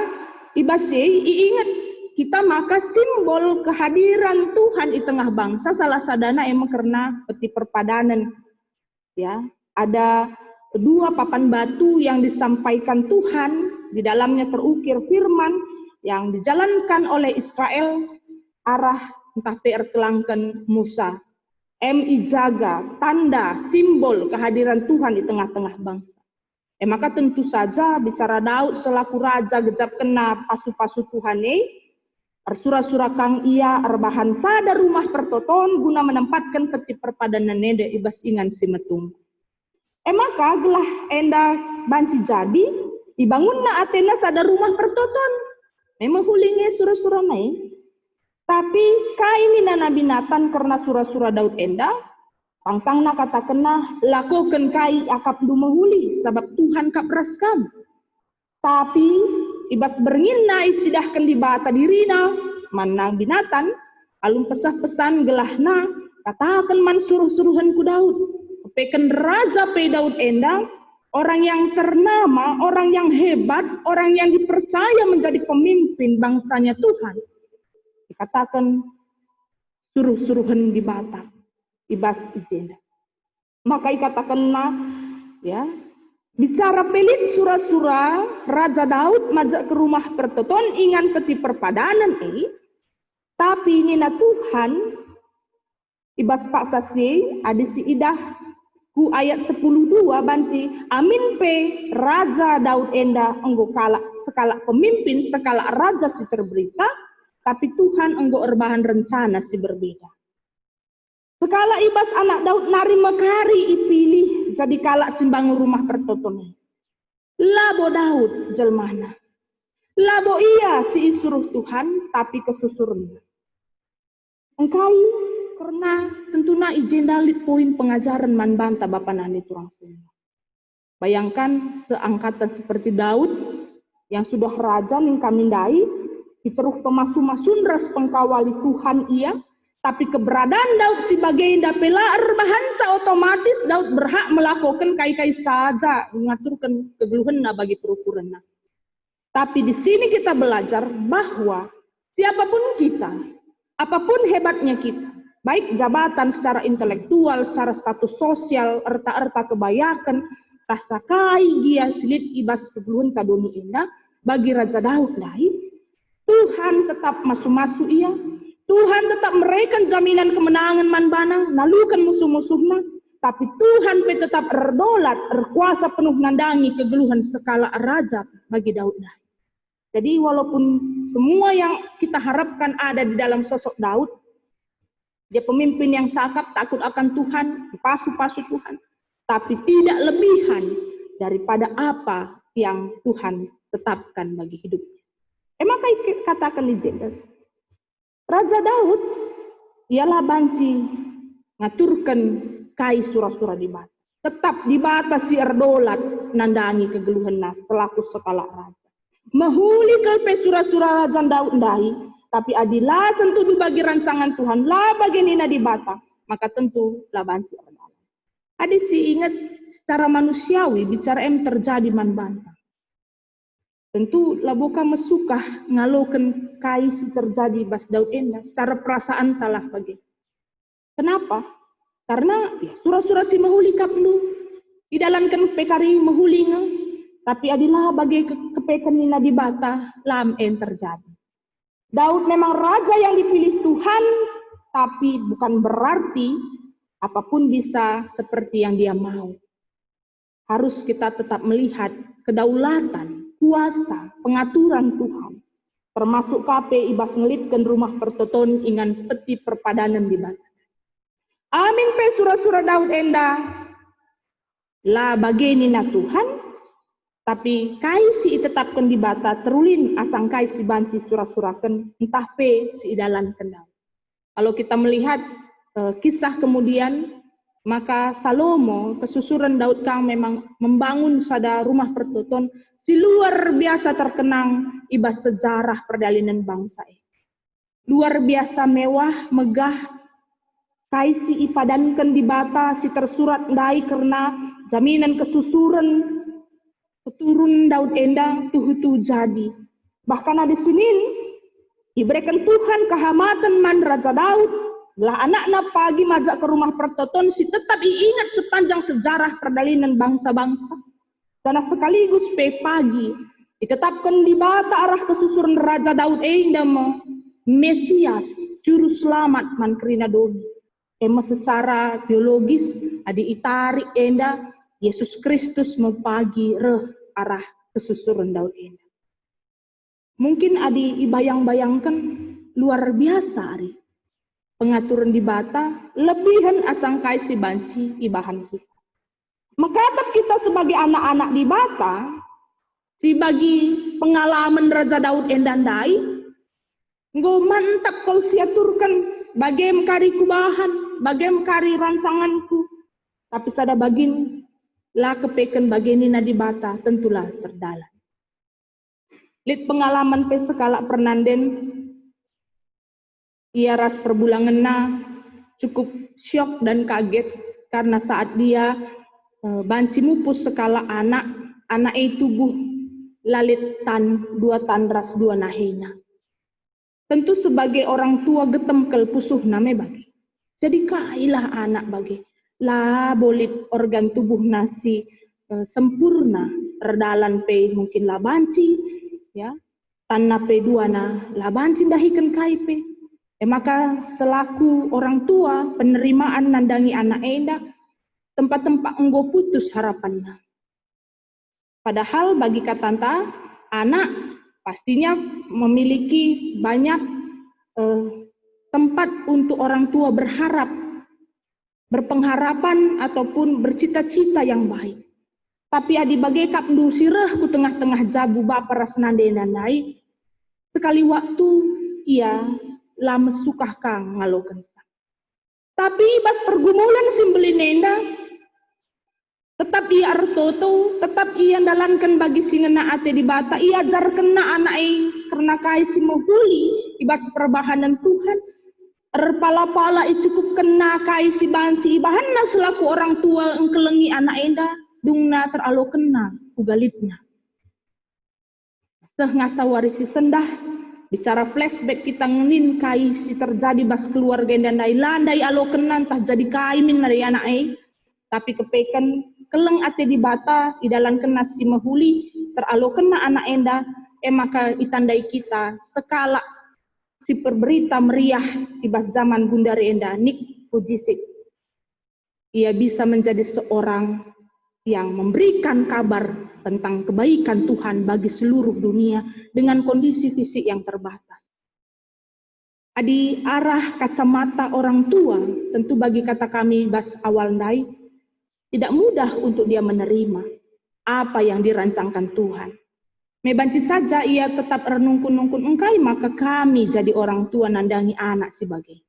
ibase iingat kita maka simbol kehadiran Tuhan di tengah bangsa salah sadana karena peti perpadanan. Ya, ada 2 papan batu yang disampaikan Tuhan, di dalamnya terukir firman yang dijalankan oleh Israel arah entah kelangkan Musa. Jaga tanda simbol kehadiran Tuhan di tengah-tengah bangsa. Maka tentu saja bicara Daud selaku raja gejap kena pasu-pasu Tuhane, arsura-sura kang ia arbahan sada rumah pertoton guna menempatkan peti perpadanan nede ibas ingan si metung. Maka gelah enda banci jadi dibangunna Athena sada rumah pertoton. Memang hulingnya surah-surah naik. Tapi kaini Nabi Nathan karena surah-surah Daud enda, pangtangna kata kena lakukan kai akap dumahuli sebab Tuhan kap raskam. Tapi ibas berngina itidahkan di bata dirina manang binatan alum pesah-pesan gelahna katakan man suruh-suruhan ku Daud. Peken raja pe Daud enda, orang yang ternama, orang yang hebat, orang yang dipercaya menjadi pemimpin bangsanya Tuhan. Dikatakan suruh-suruhan di Batak, ibas ijenda. Maka dikatakan ya, bicara pelit surah-surah Raja Daud majak ke rumah pertoton ingan peti perpadanan tapi ini Tuhan ibas pak sasi adisi idah ku ayat 10:2 banci amin pe Raja Daud enda enggo sekala pemimpin sekala raja si terberita tapi Tuhan enggo erbahan rencana si berbeda. Sekala ibas anak Daud nari mekari ipilih jadi kalak simbang rumah pertoton. Labo Daud jelmana. Labo ia si isuruh Tuhan tapi kesusurnya. Engkau karena tentunya izin dalit poin pengajaran man banta Bapak Nani turang semua. Bayangkan seangkatan seperti Daud yang sudah raja ning kamindai, diteruh pemasu-masun ras pengkawali Tuhan ia, tapi keberadaan Daud sebagai dapela erbahanca otomatis Daud berhak melakukan kai-kai saja mengaturkan kegeluhan bagi perukuran. Tapi di sini kita belajar bahwa siapapun kita, apapun hebatnya kita, baik jabatan secara intelektual, secara status sosial, erta-erta kebayakan, tasakai dia silit ibas kegeluhan kadoni indah bagi Raja Daud lain, Tuhan tetap masuk-masuk ia. Tuhan tetap mereken jaminan kemenangan manbana, nalukan musuh-musuhnya. Tapi Tuhan tetap erdolat, erkuasa penuh nandangi kegeluhan skala raja bagi Daud. Jadi walaupun semua yang kita harapkan ada di dalam sosok Daud, dia pemimpin yang cakap, takut akan Tuhan, pasu-pasu Tuhan, tapi tidak lebihan daripada apa yang Tuhan tetapkan bagi hidupnya. Maka katakan di Raja Daud ialah banci ngaturkan kai surah-surah di bata. Tetap di bata si erdolat nandangi kegeluhan nas selaku sekala raja. Mahuli kalpe surah-surah Raja Daud dahi, tapi adilah tentu bagi rancangan Tuhan lah bagi nina di bata, maka tentu lah banci erdolat. Adi si ingat secara manusiawi bicara terjadi man banta. Tentu laboka mesukah ngalokan kai si terjadi bas Daud enda secara perasaan talah bagi. Kenapa? Karena ya, surah-surah si mahuli kaplu didalankan pekari mahulinga, tapi adilah bagi kepekan nina di bata lam terjadi. Daud memang raja yang dipilih Tuhan, tapi bukan berarti apapun bisa seperti yang dia mau. Harus kita tetap melihat kedaulatan, kuasa, pengaturan Tuhan. Termasuk KP ibas ngelitkan rumah pertoton ingan peti perpadanan di bata. Amin pe surah-surah Daud enda. La bageni na Tuhan. Tapi kai si tetapkan di bata terulin asang kai si banci surah-surahkan entah pe si idalan kendal. Kalau kita melihat kisah kemudian, maka Salomo kesusuran Daud kang memang membangun sada rumah pertoton si luar biasa terkenang ibas sejarah perdalinan bangsa. Luar biasa mewah, megah, kai si ipadankan di bata si tersurat ndai karena jaminan kesusuran keturun Daud enda tuh jadi. Bahkan ada Senin diberikan Tuhan kehamatan man Raja Daud lah anak-anak pagi majak ke rumah pertoton si tetap ingat sepanjang sejarah perdalinan bangsa-bangsa. Karena sekaligus pagi ditetapkan di bata arah kesusuran Raja Daud enda Mesias juru selamat man kerina doni. Secara biologis adi itarik enda Yesus Kristus mau pagi arah kesusuran Daud ini. Mungkin adi ibayang-bayangkan luar biasa ari. Pengaturan di bata lebihan asang kai si banci ibahan kita. Makatap kita sebagai anak-anak di bata, si bagi pengalaman Raja Daud endandai, nggo mantap kau siaturkan bagem kari kubahan, bagem kari rancanganku, tapi sada bagin lah kepekan bageni nadi bata tentulah terdalam. Lid pengalaman pe sekala pernanden ia ras perbulangan na cukup syok dan kaget karena saat dia banci mupus sekala anak tubuh lalit dua tan ras dua nahina. Tentu sebagai orang tua getem kel pusuh name bagi. Jadi kailah anak bagi. Lah bolit organ tubuh nasi sempurna redalan pe mungkin lah banci ya tanah pe dua na lah banci dahikan kai pe maka selaku orang tua penerimaan nandangi anak enda tempat-tempat enggo putus harapannya. Padahal bagi katanta anak pastinya memiliki banyak tempat untuk orang tua berpengharapan ataupun bercita-cita yang baik. Tapi adi bagai kap sirah ku tengah-tengah jabu bapa rasnande nandai, sekali waktu ia lama sukah kang ngalokan. Tapi bas pergumulan simbelin nenda, tetap ia artoto, tetap ia dalankan bagi singena ate di bata, ia ajar kena anai karena kai si mohuli ibas perbahanan Tuhan. Erpala-pala cukup kena kai si banci ibahanna selaku orang tua engkelengi anak enda dungna teralo kena ugalipnya. Ngasa warisi sendah bicara flashback kita ngenin kai si terjadi bas keluarga enda landai alo kena entah jadi kai min dari anak tapi kepekan keleng ate di bata idalan kena si mahuli teralo kena anak enda maka itandai kita sekala si perberita meriah ibas zaman Gundari Enda Nik Pujisik. Ia bisa menjadi seorang yang memberikan kabar tentang kebaikan Tuhan bagi seluruh dunia dengan kondisi fisik yang terbatas. Di arah kacamata orang tua, tentu bagi kata kami bas awal ndai, tidak mudah untuk dia menerima apa yang dirancangkan Tuhan. Mebanci saja ia tetap renungkun-nungkun engkai, maka kami jadi orang tua nandangi anak sebagai.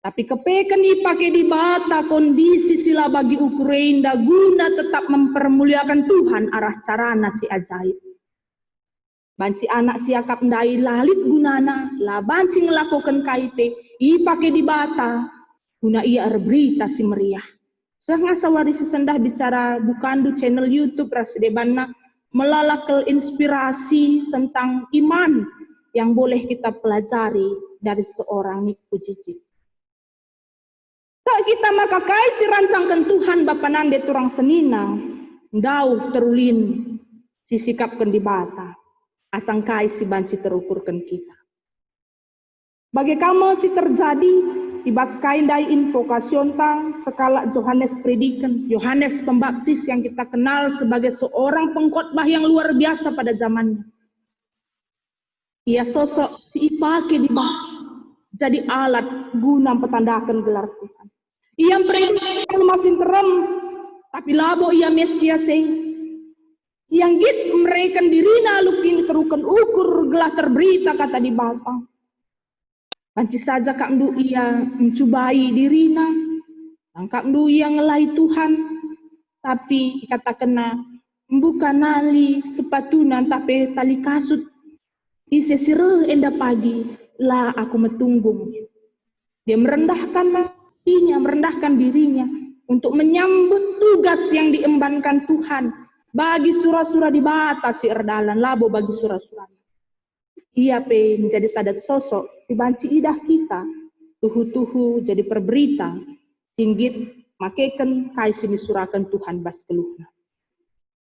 Tapi kepekan dipakai di bata kondisi sila bagi Ukraina guna tetap mempermuliakan Tuhan arah carana si ajaib. Banci anak siakap ndai lalit gunana, lah banci ngelakukan KIP, pakai di bata, guna ia berita si meriah. Sehingga sawari sesendah bicara bukandu channel YouTube Rasdebana, melalakal inspirasi tentang iman yang boleh kita pelajari dari seorang Nik Pujisik. Tak kita maka kai si rancangkan Tuhan Bapa nande turang senina, ndau terulin si sikapkan di bata, asang kai si banci terukurkan kita. Bagi kamu si terjadi, ibas kain dai invokasion tang sekala Yohanes Predikan, Yohanes Pembaptis yang kita kenal sebagai seorang pengkhotbah yang luar biasa pada zamannya. Ia sosok si ipake di bawah, jadi alat guna petandakan gelar Tuhan. Ia predikan masih terem, tapi labo ia Mesias yang git mereka dirina lupin terukan ukur gelah terberita kata di batang. Panci saja kak ndu ia mencubai dirina, kak ndu ia ngelai Tuhan, tapi kata kena membuka nali sepatunan tapi tali kasut. Ise sireh enda pagi lah aku metunggung. Dia merendahkan dirinya untuk menyambut tugas yang diembankan Tuhan bagi surah-surah di batas si erdalan labo bagi surah-surah. Ia menjadi sadat sosok si banci idah kita tuhu-tuhu jadi perberita singgit makeken kai sini surakan Tuhan bas keluhna.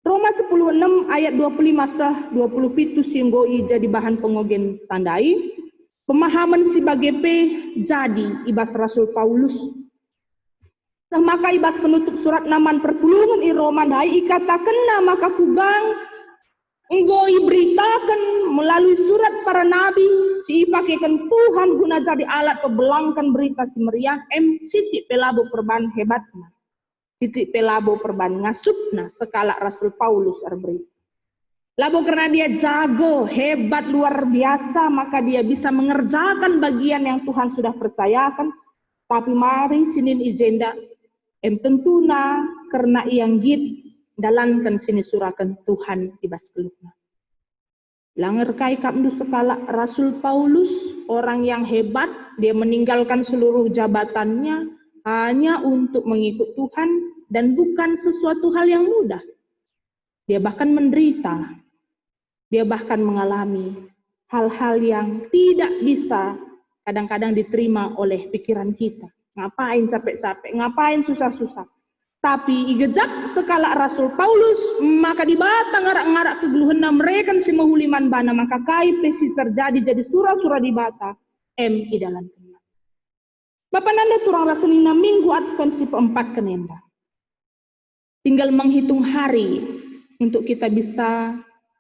Roma 10:6 ayat 25 sah 27 singgoi jadi bahan pengogen tandai. Pemahaman si bagi jadi ibas Rasul Paulus. Nah, maka ibas penutup surat naman perpulungan i Roma dai ikatakan maka kubang enggoi beritakan melalui surat para nabi si pakaikan Tuhan guna jadi alat pebelangkan berita si meriah sitik pelabo perban hebatna. Sitik pelabo perban ngasupna sekala Rasul Paulus berita. Labo karena dia jago, hebat, luar biasa, maka dia bisa mengerjakan bagian yang Tuhan sudah percayakan. Tapi mari sinin ijenda, tentuna karena yang git dalankan sini surakan Tuhan ibas keluhna. Langer kai kamdu sekala Rasul Paulus, orang yang hebat, dia meninggalkan seluruh jabatannya hanya untuk mengikut Tuhan dan bukan sesuatu hal yang mudah. Dia bahkan menderita. Dia bahkan mengalami hal-hal yang tidak bisa kadang-kadang diterima oleh pikiran kita. Ngapain capek-capek, ngapain susah-susah. Tapi igejak sekala Rasul Paulus, maka di batang ngarak-ngarak kegeluhena mereka si mahuliman bana, maka kai pesi terjadi jadi surah-surah di bata, idalan kena. Bapak nanda turang raselina minggu advent si keempat kenenda. Tinggal menghitung hari untuk kita bisa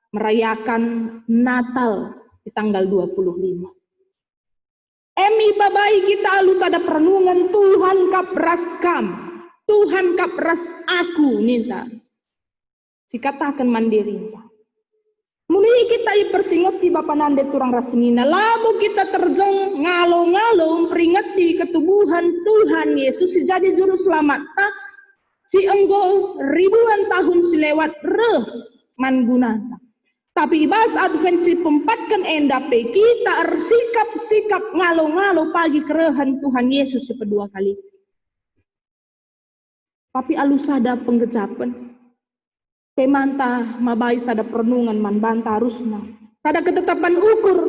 merayakan Natal di tanggal 25. Babai kita alus ada perenungan Tuhan kapras kam, Tuhan kapras aku ninta. Sikatakan mandiri. Muli kita persingoti Bapak nande turang rasenina, labu kita terjong ngalo-ngalo peringati ketubuhan Tuhan Yesus jadi juru selamat. Si enggo ribuan tahun silewat man gunata. Tapi ibas advensi pempatkan endape kita sikap ngalo-ngalo pagi kerehan Tuhan Yesus kedua kali. Tapi alus ada penggejapan. Temanta mabai sada perenungan man banta harusna. Sada ketetapan ukur,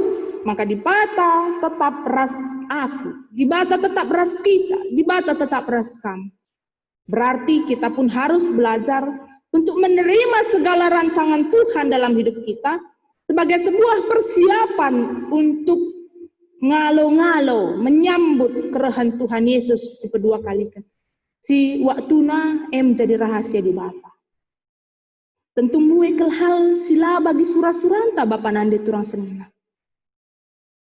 maka di bata tetap ras aku. Di bata tetap ras kita, di bata tetap ras kamu. Berarti kita pun harus belajar untuk menerima segala rancangan Tuhan dalam hidup kita, sebagai sebuah persiapan untuk ngalo-ngalo menyambut kerahan Tuhan Yesus si kedua kali kan. Si waktuna jadi rahasia di Bapa. Tentu muekel hal sila bagi surah-suranta Bapa nande turang senina.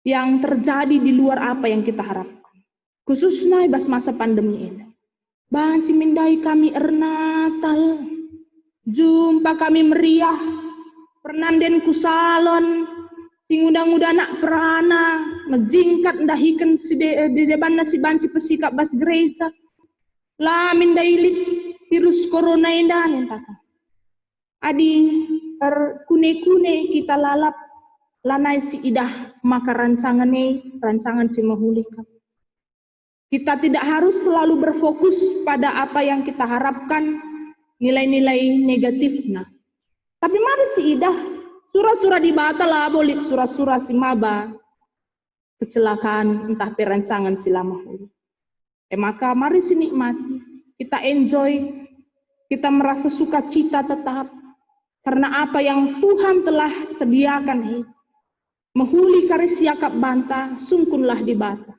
Yang terjadi di luar apa yang kita harapkan. Khususnya ibas masa pandemi ini. Banci mindai kami ernatal. Jumpa kami meriah. Pernanden kusalon. Sing undang-undang anak perana. Ngejingkat ndahikan si deban si banci pesikap bas gereja. Lah mindai lit virus corona indah nentakan. Adi kune-kune kita lalap. Lanai si idah maka rancangan si mahulika. Kita tidak harus selalu berfokus pada apa yang kita harapkan nilai-nilai negatifnya. Tapi mari si idah surah-surah di bata lah bolik surah-surah si maba kecelakaan entah perancangan si lama hulu. Maka mari si nikmati, kita enjoy, kita merasa sukacita tetap karena apa yang Tuhan telah sediakan. Mahuli karis yakap banta, sungkunlah di bata.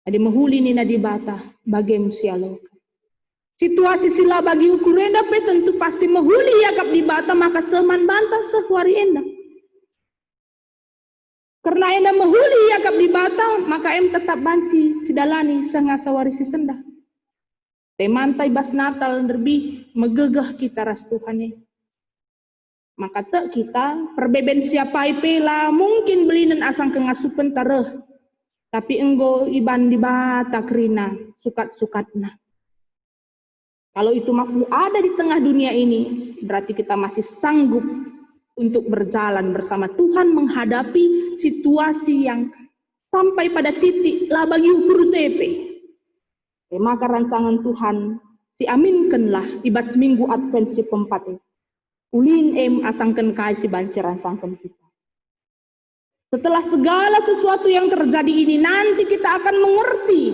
Adi mahuli nina di bata, bagem sialoka. Situasi sila bagi ukur enda pe tentu pasti mahuli yakap di bata, maka seman banta sehuari enda. Karena enda mahuli yakap di bata, maka tetap banci sidalani sengasawari si sendah. Temantai bas Natal lebih megegah kita ras Tuhane. Maka tak kita perbeben siapa ipela mungkin belinan asang kengasupen tareh. Tapi enggo iban di bata kerina sukat-sukatna. Kalau itu masih ada di tengah dunia ini, berarti kita masih sanggup untuk berjalan bersama Tuhan menghadapi situasi yang sampai pada titik lah bagi ukur TP. Maka rancangan Tuhan si aminkanlah ibas minggu Advent si pempat. Ulin asangkan kai si banci rancangkan kita. Setelah segala sesuatu yang terjadi ini nanti kita akan mengerti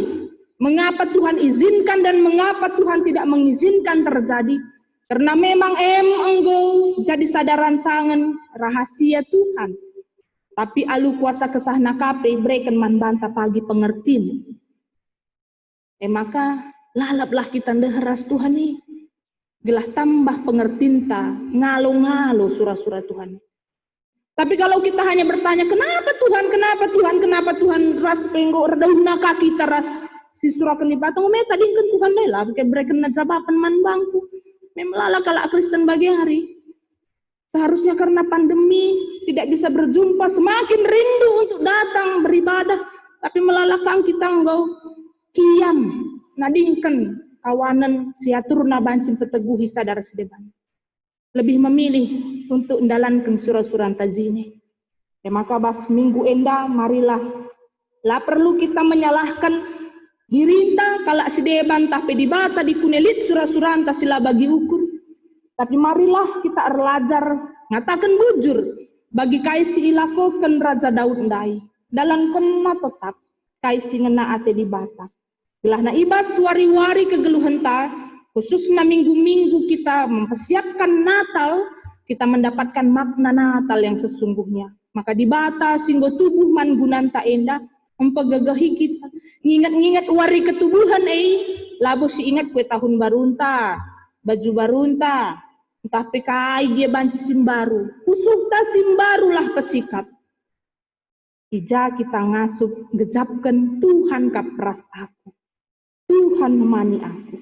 mengapa Tuhan izinkan dan mengapa Tuhan tidak mengizinkan terjadi. Karena memang enggo jadi sadar rancangan rahasia Tuhan. Tapi alu kuasa kesahna kape berikan manbanta pagi pengertiin. Maka lalaplah kita ndeheras Tuhan nih. Gelah tambah pengertinta, ngalo-ngalo surah-surah Tuhan. Tapi kalau kita hanya bertanya, kenapa Tuhan ras penggo redauna kaki teras si surah kenibatan, tadi kan Tuhan lela, kayak berikan najabapan man bangku. Memlala kalak Kristen bagi hari. Seharusnya karena pandemi tidak bisa berjumpa, semakin rindu untuk datang beribadah. Tapi melalakang kita enggau kiam, nadingkan kawanan siaturna bancin peteguhi sadar sedeban. Lebih memilih untuk menjalankan surah-surah tazini. Maka bas minggu enda marilah. Lah perlu kita menyalahkan dirinta kalak sedeban tapi dibata di kunelit surah-surah sila bagi ukur. Tapi marilah kita erlajar ngatakan bujur bagi kaisi ilakokan Raja Daud ndai. Dalam kena tetap kaisi ngena ate dibata. Gelah na ibas wari-wari kegeluhan ta, khususnya minggu-minggu kita mempersiapkan Natal, kita mendapatkan makna Natal yang sesungguhnya. Maka dibata singgo tubuh man gunanta enda, mempegagahi kita. Ngingat-ngingat wari ketubuhan labo si ingat kue tahun barunta, baju barunta, entah PKI dia banci simbaru, khusus ta simbarulah pesikap. Ija kita ngasup, gejapkan Tuhan kapras aku. Tuhan memani aku.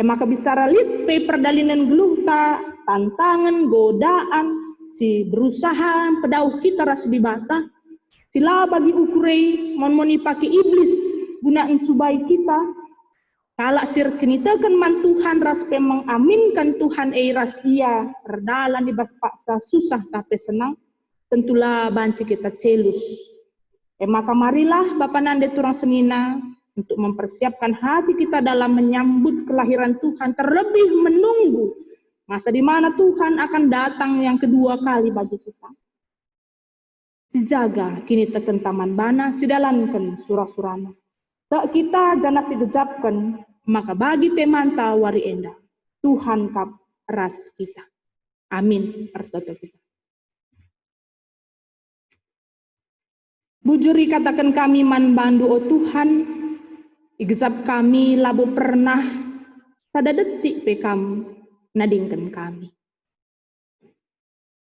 Maka bicara lipe perdalinan geluhta, tantangan, godaan, si berusaha pedauh kita ras dibata, sila bagi ukurei, mon-moni pakai iblis, gunaan subai kita, kalak sir kenitakan man Tuhan ras mengaminkan Tuhan ras ia, redalan dibas paksa susah tapi senang, tentulah banci kita celus. Maka marilah Bapa nande turang senina, untuk mempersiapkan hati kita dalam menyambut kelahiran Tuhan, terlebih menunggu masa di mana Tuhan akan datang yang kedua kali bagi kita. Dijaga kini teken taman bana, sidalankan surah-surana. Tak kita jana sigejapkan, maka bagi temanta wari enda, Tuhan kap ras kita. Amin. Artoto kita. Bujuri katakan kami man bandu o Tuhan, igzap kami labu pernah pada detik pe kamu nadingkan kami.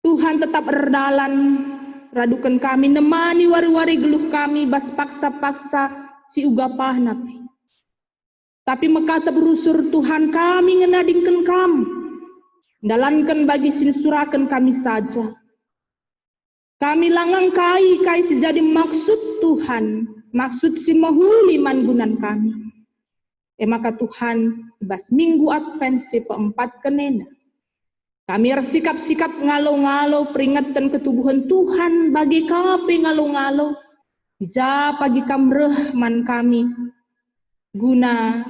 Tuhan tetap erdalan, radukan kami, nemani wari-wari geluh kami, bas paksa-paksa si ugapah napi. Tapi mekata berusur Tuhan kami ngenadingkan kamu, dalankan bagi sinsurakan kami saja. Kami langang kai sejadi maksud Tuhan, maksud si mahuli mangunan kami. Maka Tuhan, bas minggu Advent si keempat kenena. Kami bersikap-sikap ngalau-ngalau peringatan ketubuhan Tuhan bagi kape ngalau-ngalau. Ija pagi kamreh man kami, guna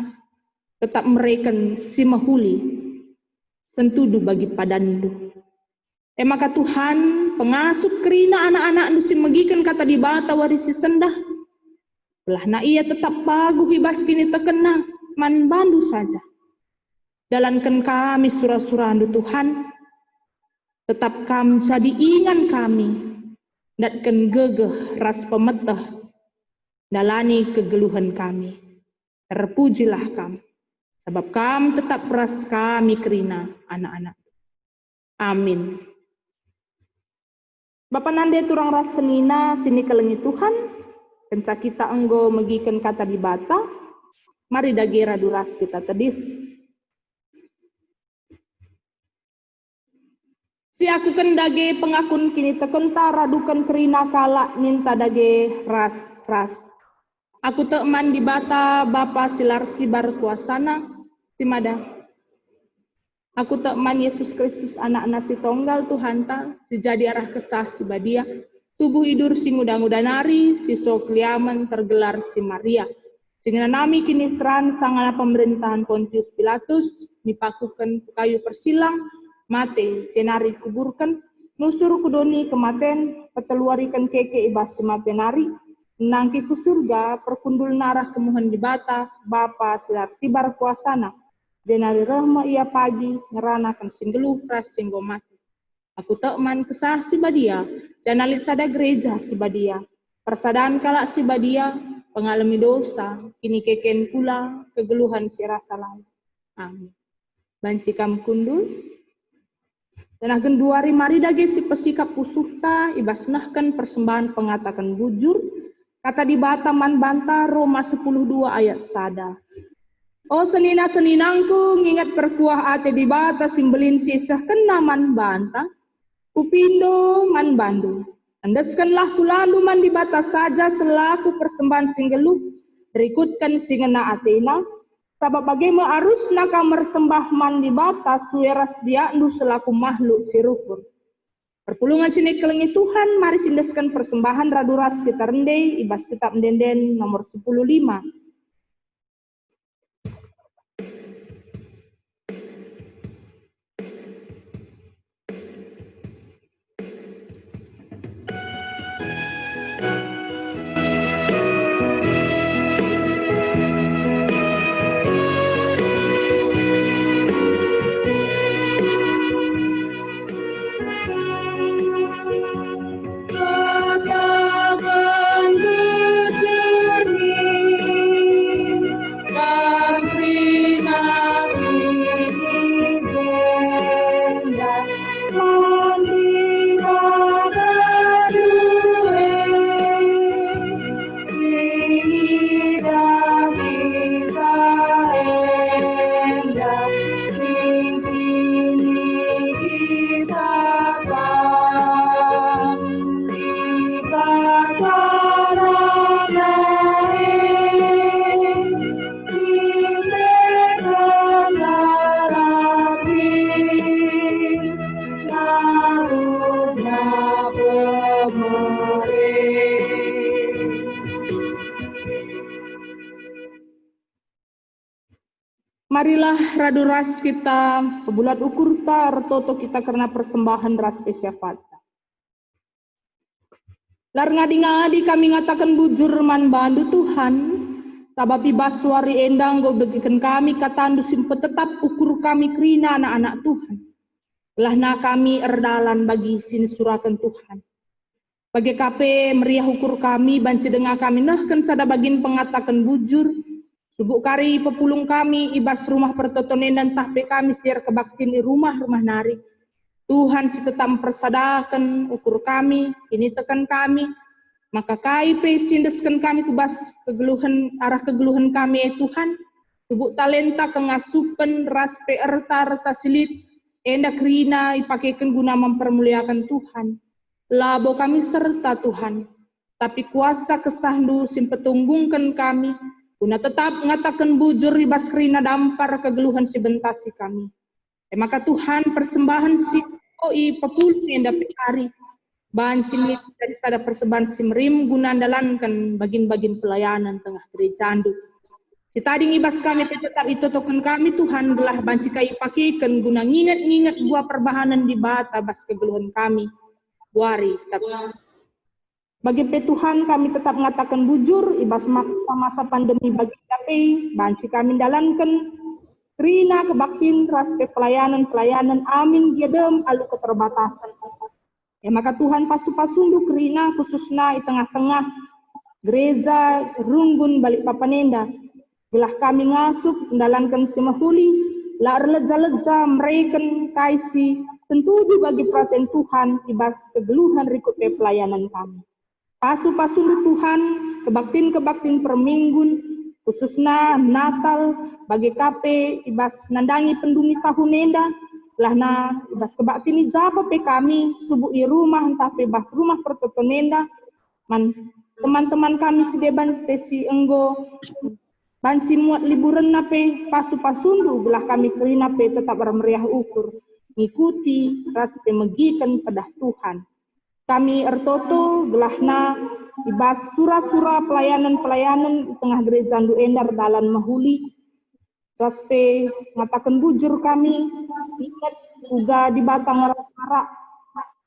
tetap mereken si mahuli, sentudu bagi padandu. Maka Tuhan, pengasuh kerina anak-anak nu megikan kata di bata warisi sendah. Belah na ia tetap paguh hibas kini terkena man bandu saja. Dalankan kami surah-surah Tuhan, tetap kami jadi ingan kami, datkan gegeh ras pemetah, dalani kegeluhan kami. Terpujilah kami, sebab kami tetap ras kami kerina anak-anak. Amin. Bapa nande turang ras senina sini kelengi Tuhan, kenca kita enggo megikan kata di bata, mari dagira duras kita tedis. Si aku kendage pengakun kini tekenta radukan kerina kala minta dage ras. Aku teman di bata Bapa silar sibar kuasana simada. Aku teman Yesus Kristus anak nasi tonggal Tuhan ta, si jadi arah kesah si badia, tubuh idur si muda-muda nari, si sokliaman tergelar si Maria. Sehingga nami kini seran sangala pemerintahan Pontius Pilatus, dipakukan kayu persilang, mate, cenari kuburkan, nusur kudoni kematen, peteluarikan keke ibas sematenari, nangki ku surga, perkundul narah kemuhan di bata, Bapa silar sibar kuasana, denari rahma ia pagi, ngeranakan singgeluh ras singgo mati. Aku teman kesah si badia, dan alit sada gereja si badia, persadaan kalak si badia, pengalami dosa, kini keken pula, kegeluhan si rasa lain. Amin. Banci kam kundul, dan agen duari mari dage si pesikap pusuhta, ibasnahkan persembahan pengatakan bujur, kata di bata man banta Roma 10:2 ayat sada. Oh senina-seninangku ngingat perkuah ate di bata simbelin sisah kena man banta, upindo man bandu. Andeskanlah kulandu man di bata saja selaku persembahan singgeluh, berikutkan singena atena, sabab bagaimana arus naka mersembah man di bata sueras diandu selaku makhluk sirupur. Perpulungan sini kelengi Tuhan, mari sindeskan persembahan raduras kita rendai, ibas kitab mendenden nomor 15. Marilah raduras kita bulat ukur ta retoto kita karena persembahan ras pesyafata. Lar ngadi-ngadi kami ngatakan bujur man bandu Tuhan, sabab ibaswari endang go begikan kami katandu simpet tetap ukur kami kerina anak-anak Tuhan. Belah na kami erdalan bagi sin surakan Tuhan. Bagi KP meriah ukur kami, banci dengar kami, nahkan sada bagin pengatakan bujur, subuk kari pepulung kami, ibas rumah pertotonen dan tahpe kami, siar kebaktin di rumah-rumah nari. Tuhan si tetap mempersadakan ukur kami, ini tekan kami, maka KIP sindeskan kami kubas kegeluhan, arah kegeluhan kami ya Tuhan, subuk talenta kengasupen, raspe ertar, tasilit, endak rina, ipakaikan guna mempermuliakan Tuhan. Labo kami serta Tuhan, tapi kuasa kesahdu simpetunggungkan kami, guna tetap mengatakan bujur ribas rina dampar kegeluhan si bentasi kami. Maka Tuhan persembahan si oi pepuluh yang dapat hari, banci dari sada persembahan si merim guna andalankan bagin-bagin pelayanan tengah gereja andu. Si tadi ngibas kami tetap itu token kami Tuhan belah banci kai pakaikan guna ngingat-ngingat buah perbahanan di bata bas kegeluhan kami. Wari, tapi bagi Tuhan kami tetap mengatakan bujur, ibas masa pandemi bagi kami, banci kami dalankan, rina kebaktin, raspe pelayanan, amin, giadem, alu keterbatasan. Maka Tuhan pasu-pasunduk rina khususnya di tengah-tengah gereja runggun balik papanenda, gelah kami ngasup, mendalankan si mahuli, la leja-leja mereken kaisi, tentu bagi perhatian Tuhan, ibas kegeluhan rikut pelayanan kami. Pasu-pasu Tuhan, kebaktin perminggun, khususnya Natal, bagi KP, ibas nandangi pendungi tahun nenda, lahna ibas kebaktin japa pe kami, subuh i rumah, entah pe bas rumah pertotonenda, teman-teman kami sedeban pesi enggo, banci muat liburan nape pasu-pasundu, belah kami kerina pe tetap bermeriah ukur. Mengikuti rasa megikan pedah Tuhan. Kami ertoto gelahna ibas surah-surah pelayanan-pelayanan di tengah gereja Andu Endar dalan mahuli. Raspe ngatakan bujur kami ingat uga di batang arak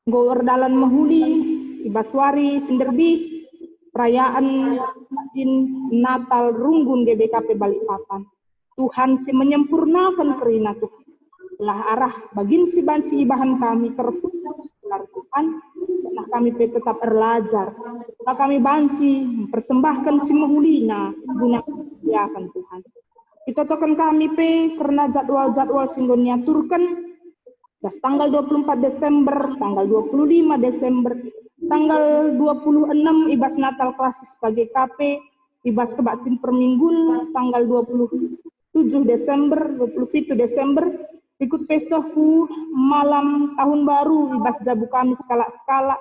gower dalan mahuli ibas wari sinderbi perayaan Natal runggun GBKP Balikpapan. Tuhan si menyempurnakan kerina Tuhan. Lah arah bagin si banci ibahan kami terpulang Tuhan, nah kami tetap belajar, nah kami banci mempersembahkan si mahulina guna kemuliaan Tuhan. Kita tokan kami karena jadwal singgon nyaturkan das tanggal 24 Desember, tanggal 25 Desember, tanggal 26 ibas Natal klasis sebagai KP, ibas kebaktin perminggun tanggal 27 Desember, 27 Desember, ikut pesohku malam tahun baru ibas jabu kami skala-skala.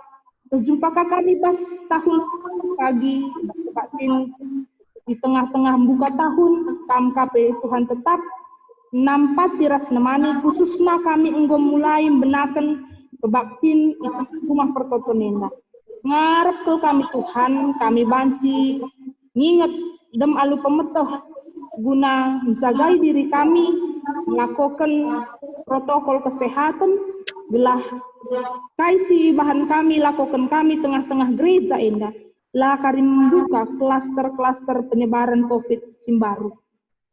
Terjumpa kami ibas tahun pagi kebaktin di tengah-tengah buka tahun KP Tuhan tetap nampak tiras nemani khususnya kami enggo mulai benakan kebaktin itu rumah pertotonenda. Ngarep ke kami Tuhan, kami banci nginget dem alu pemetoh guna menjagai diri kami, melakukan protokol kesehatan, gelah kaisi bahan kami, lakukan kami tengah-tengah gereja indah, lah kari membuka klaster-klaster penyebaran COVID-19 baru.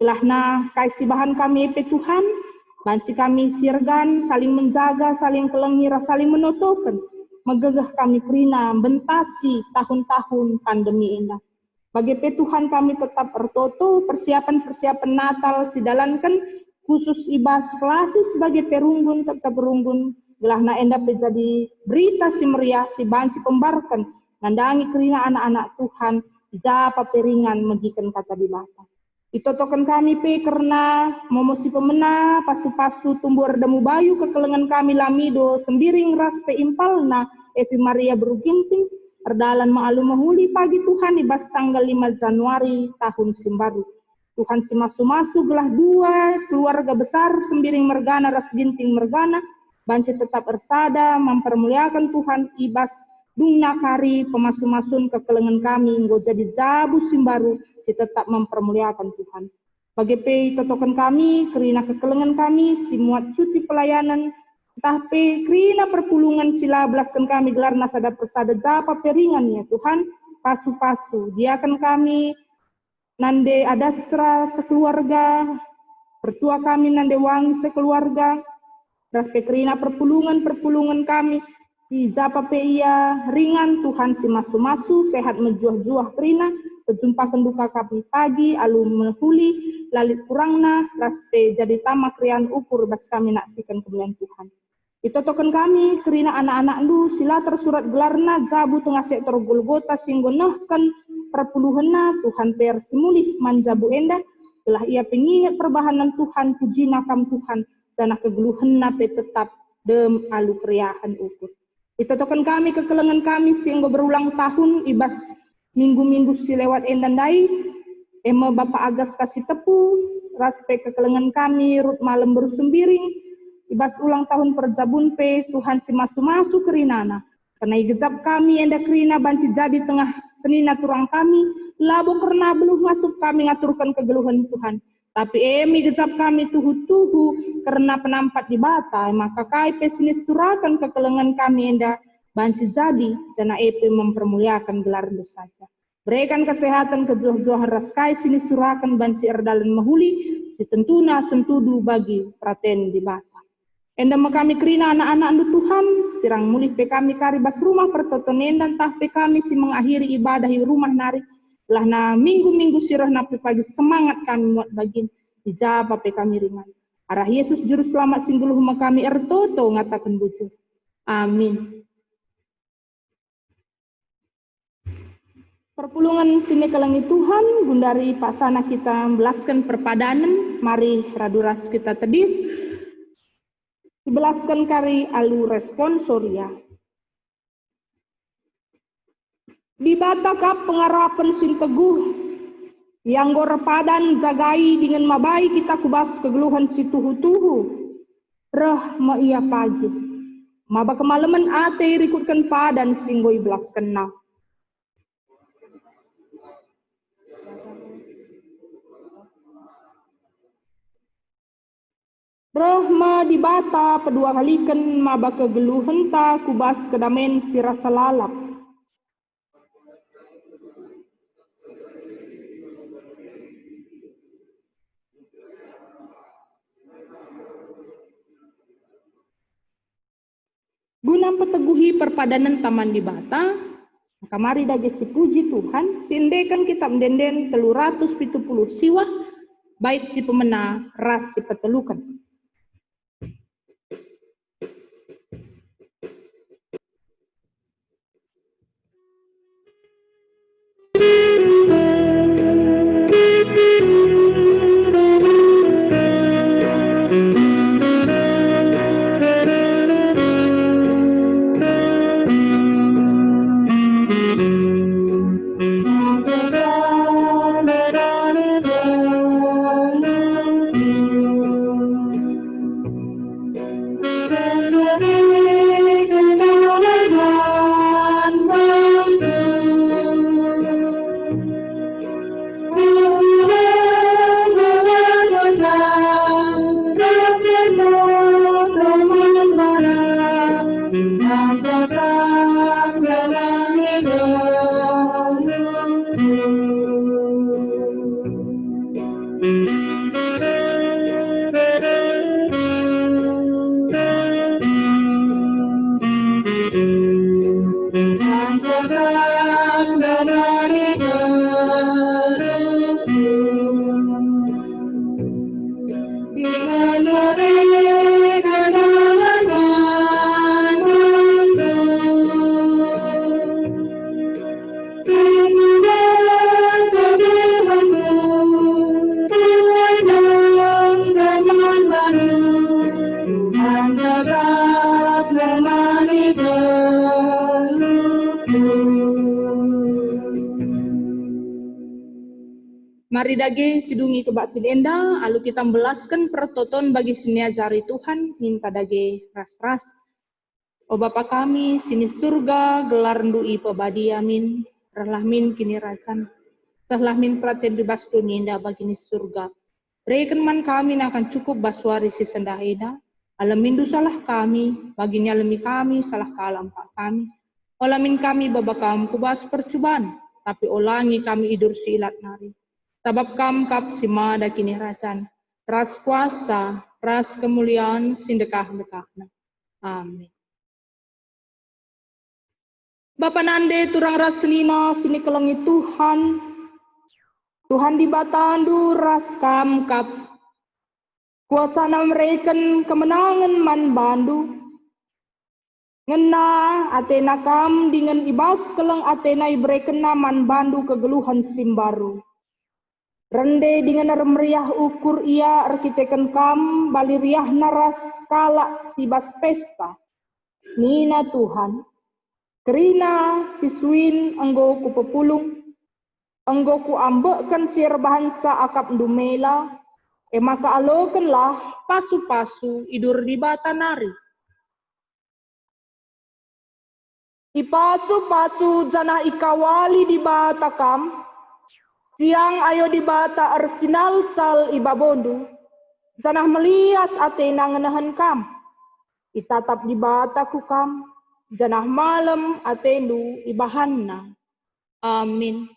Gelah nah kaisi bahan kami Tuhan, banci kami sirgan, saling menjaga, saling kelengira, saling menutupkan, megegah kami kerina, bentasi tahun-tahun pandemi indah. Bagi Tuhan kami tetap bertoto persiapan-persiapan Natal sidalankan khusus ibas klasis sebagai perunggun tetap berunggun gelah na enda jadi berita si meriah si banci pembarkan nandangi kerina anak-anak Tuhan japa peringan megikan kata di mata. Itotokan kami karena momosi pemena pasu-pasu tumbuh redemu bayu kekelengan kami lamido sembiring ras impalna Evi Maria beruginting perdalan ma'alu mahuli pagi Tuhan ibas tanggal 5 Januari tahun simbaru. Tuhan si masu-masu gelah dua keluarga besar sembiring mergana ras ginting mergana banci tetap ersada mempermuliakan Tuhan ibas dungna kari pemasu-masun kekelengan kami nggo jadi jabu simbaru si tetap mempermuliakan Tuhan. Bagi totokan kami kerina kekelengan kami si muat cuti pelayanan tapi kerina perpulungan sila belaskan kami gelar nasada persada japa peringan ya Tuhan pasu-pasu diakan kami nande adastra sekeluarga pertua kami nande wangi sekeluarga raspe kerina perpulungan kami Si japa pe ia ringan Tuhan si masu-masu sehat menjuah-juah kerina berjumpa kenduka kami pagi alu menghuli lalit kurangna raspe jadi tamak rian ukur bas kami naksikan kemuliaan Tuhan. Itotokan kami kerina anak-anak lu sila tersurat gelarna jabu tengah sektor Golgota singgo nahkan perpuluhanna Tuhan per simulih manjabu enda telah ia pengingat perbahanan Tuhan puji nakam Tuhan dan kegeluhanna pe tetap dem alu kriahan ukur. Itotokan kami kekelengan kami sehingga berulang tahun ibas minggu-minggu si lewat endandai ema Bapak Agas kasih tepu raspe kekelengan kami rut malam bersembiring ibas ulang tahun perjabun pe Tuhan si masu-masu kerinana karena igejap kami enda kerina banci jadi tengah senina turang kami labo karena belum masuk kami ngaturkan kegeluhan Tuhan. Tapi emi gejap kami tuhu-tuhu karena penampat di bata, maka kai pesinis surakan kekelengan kami enda banci jadi, jana epe mempermuliakan gelar itu saja. Berikan kesehatan kejuah-juahan raskai sini surakan banci erdalan mahuli, si tentuna sentudu bagi praten di bata. Enda kami kerina anak-anak lu Tuhan, sirang mulih pe kami karibas rumah pertoton endan tah pe kami si mengakhiri ibadah di rumah nari. Lah na minggu-minggu sirah napi pagi semangat kami muat bagin dijaba pe kami ringan. Arah Yesus juru selamat singguluh kami ertoto ngatakan bujur. Amin. Perpulungan sini kelengi Tuhan, gundari paksana kita belaskan perpadanan, mari raduras kita tedis. Dibelaskan kari alu responsoria. Di batakap pengarapan sin teguh yang gorepadan jagai dengan mabai kita kubas kegeluhan si tuhu-tuhu reh ma iya pagi maba kemalaman ate rikutkan padan singgoi belas kena reh ma di bata pedua kalikan maba kegeluhan ta kubas kedamen si rasa lalap. Guna peteguhi perpadanan taman di bata, maka mari dage si puji Tuhan, sindekan kita mendenden 370 siwa, baik si pemena, ras si petelukan. Mari dage sidungi kebakti enda, alu kita belaskan pertoton bagi sini jari Tuhan, minta dage ras-ras. O Bapa kami, sini surga, gelar ndui pebadi amin, rahmin kini racan, sahlah-min praten bebas dunia bagi ni surga. Berikan man kami akan cukup baswari si sendah eda, alamindu salah kami, baginya alami kami, salah kalam pak kami. Olamin kami babakam kubas percubaan, tapi olangi kami idur silat nari. Sabab kam kap simada kini racan, ras kuasa, ras kemuliaan, sindekah-dekahna. Amin. Bapa nande turang ras senina sini kelengi Tuhan. Tuhan di batandu ras kamkap. Kuasa mereken kemenangan man bandu. Ngena atena kam dengan ibas keleng atena ibreken man bandu kegeluhan simbaru. Rende dengan remeriah ukur ia arkiteken kam bali riah naras kala sibas pesta. Nina Tuhan. Kerina siswin enggo ku pepulung. Enggo ku ambekkan sir bahansa akap dumela. Maka alokenlah pasu-pasu idur di bata nari. Ipasu-pasu janah ikawali di bata kam. Siang ayo di bata arsinal sal ibabondu. Janah melias atena ngenahan kam. Itatap di bata ku kam. Janah malam atendu ibahanna. Amin.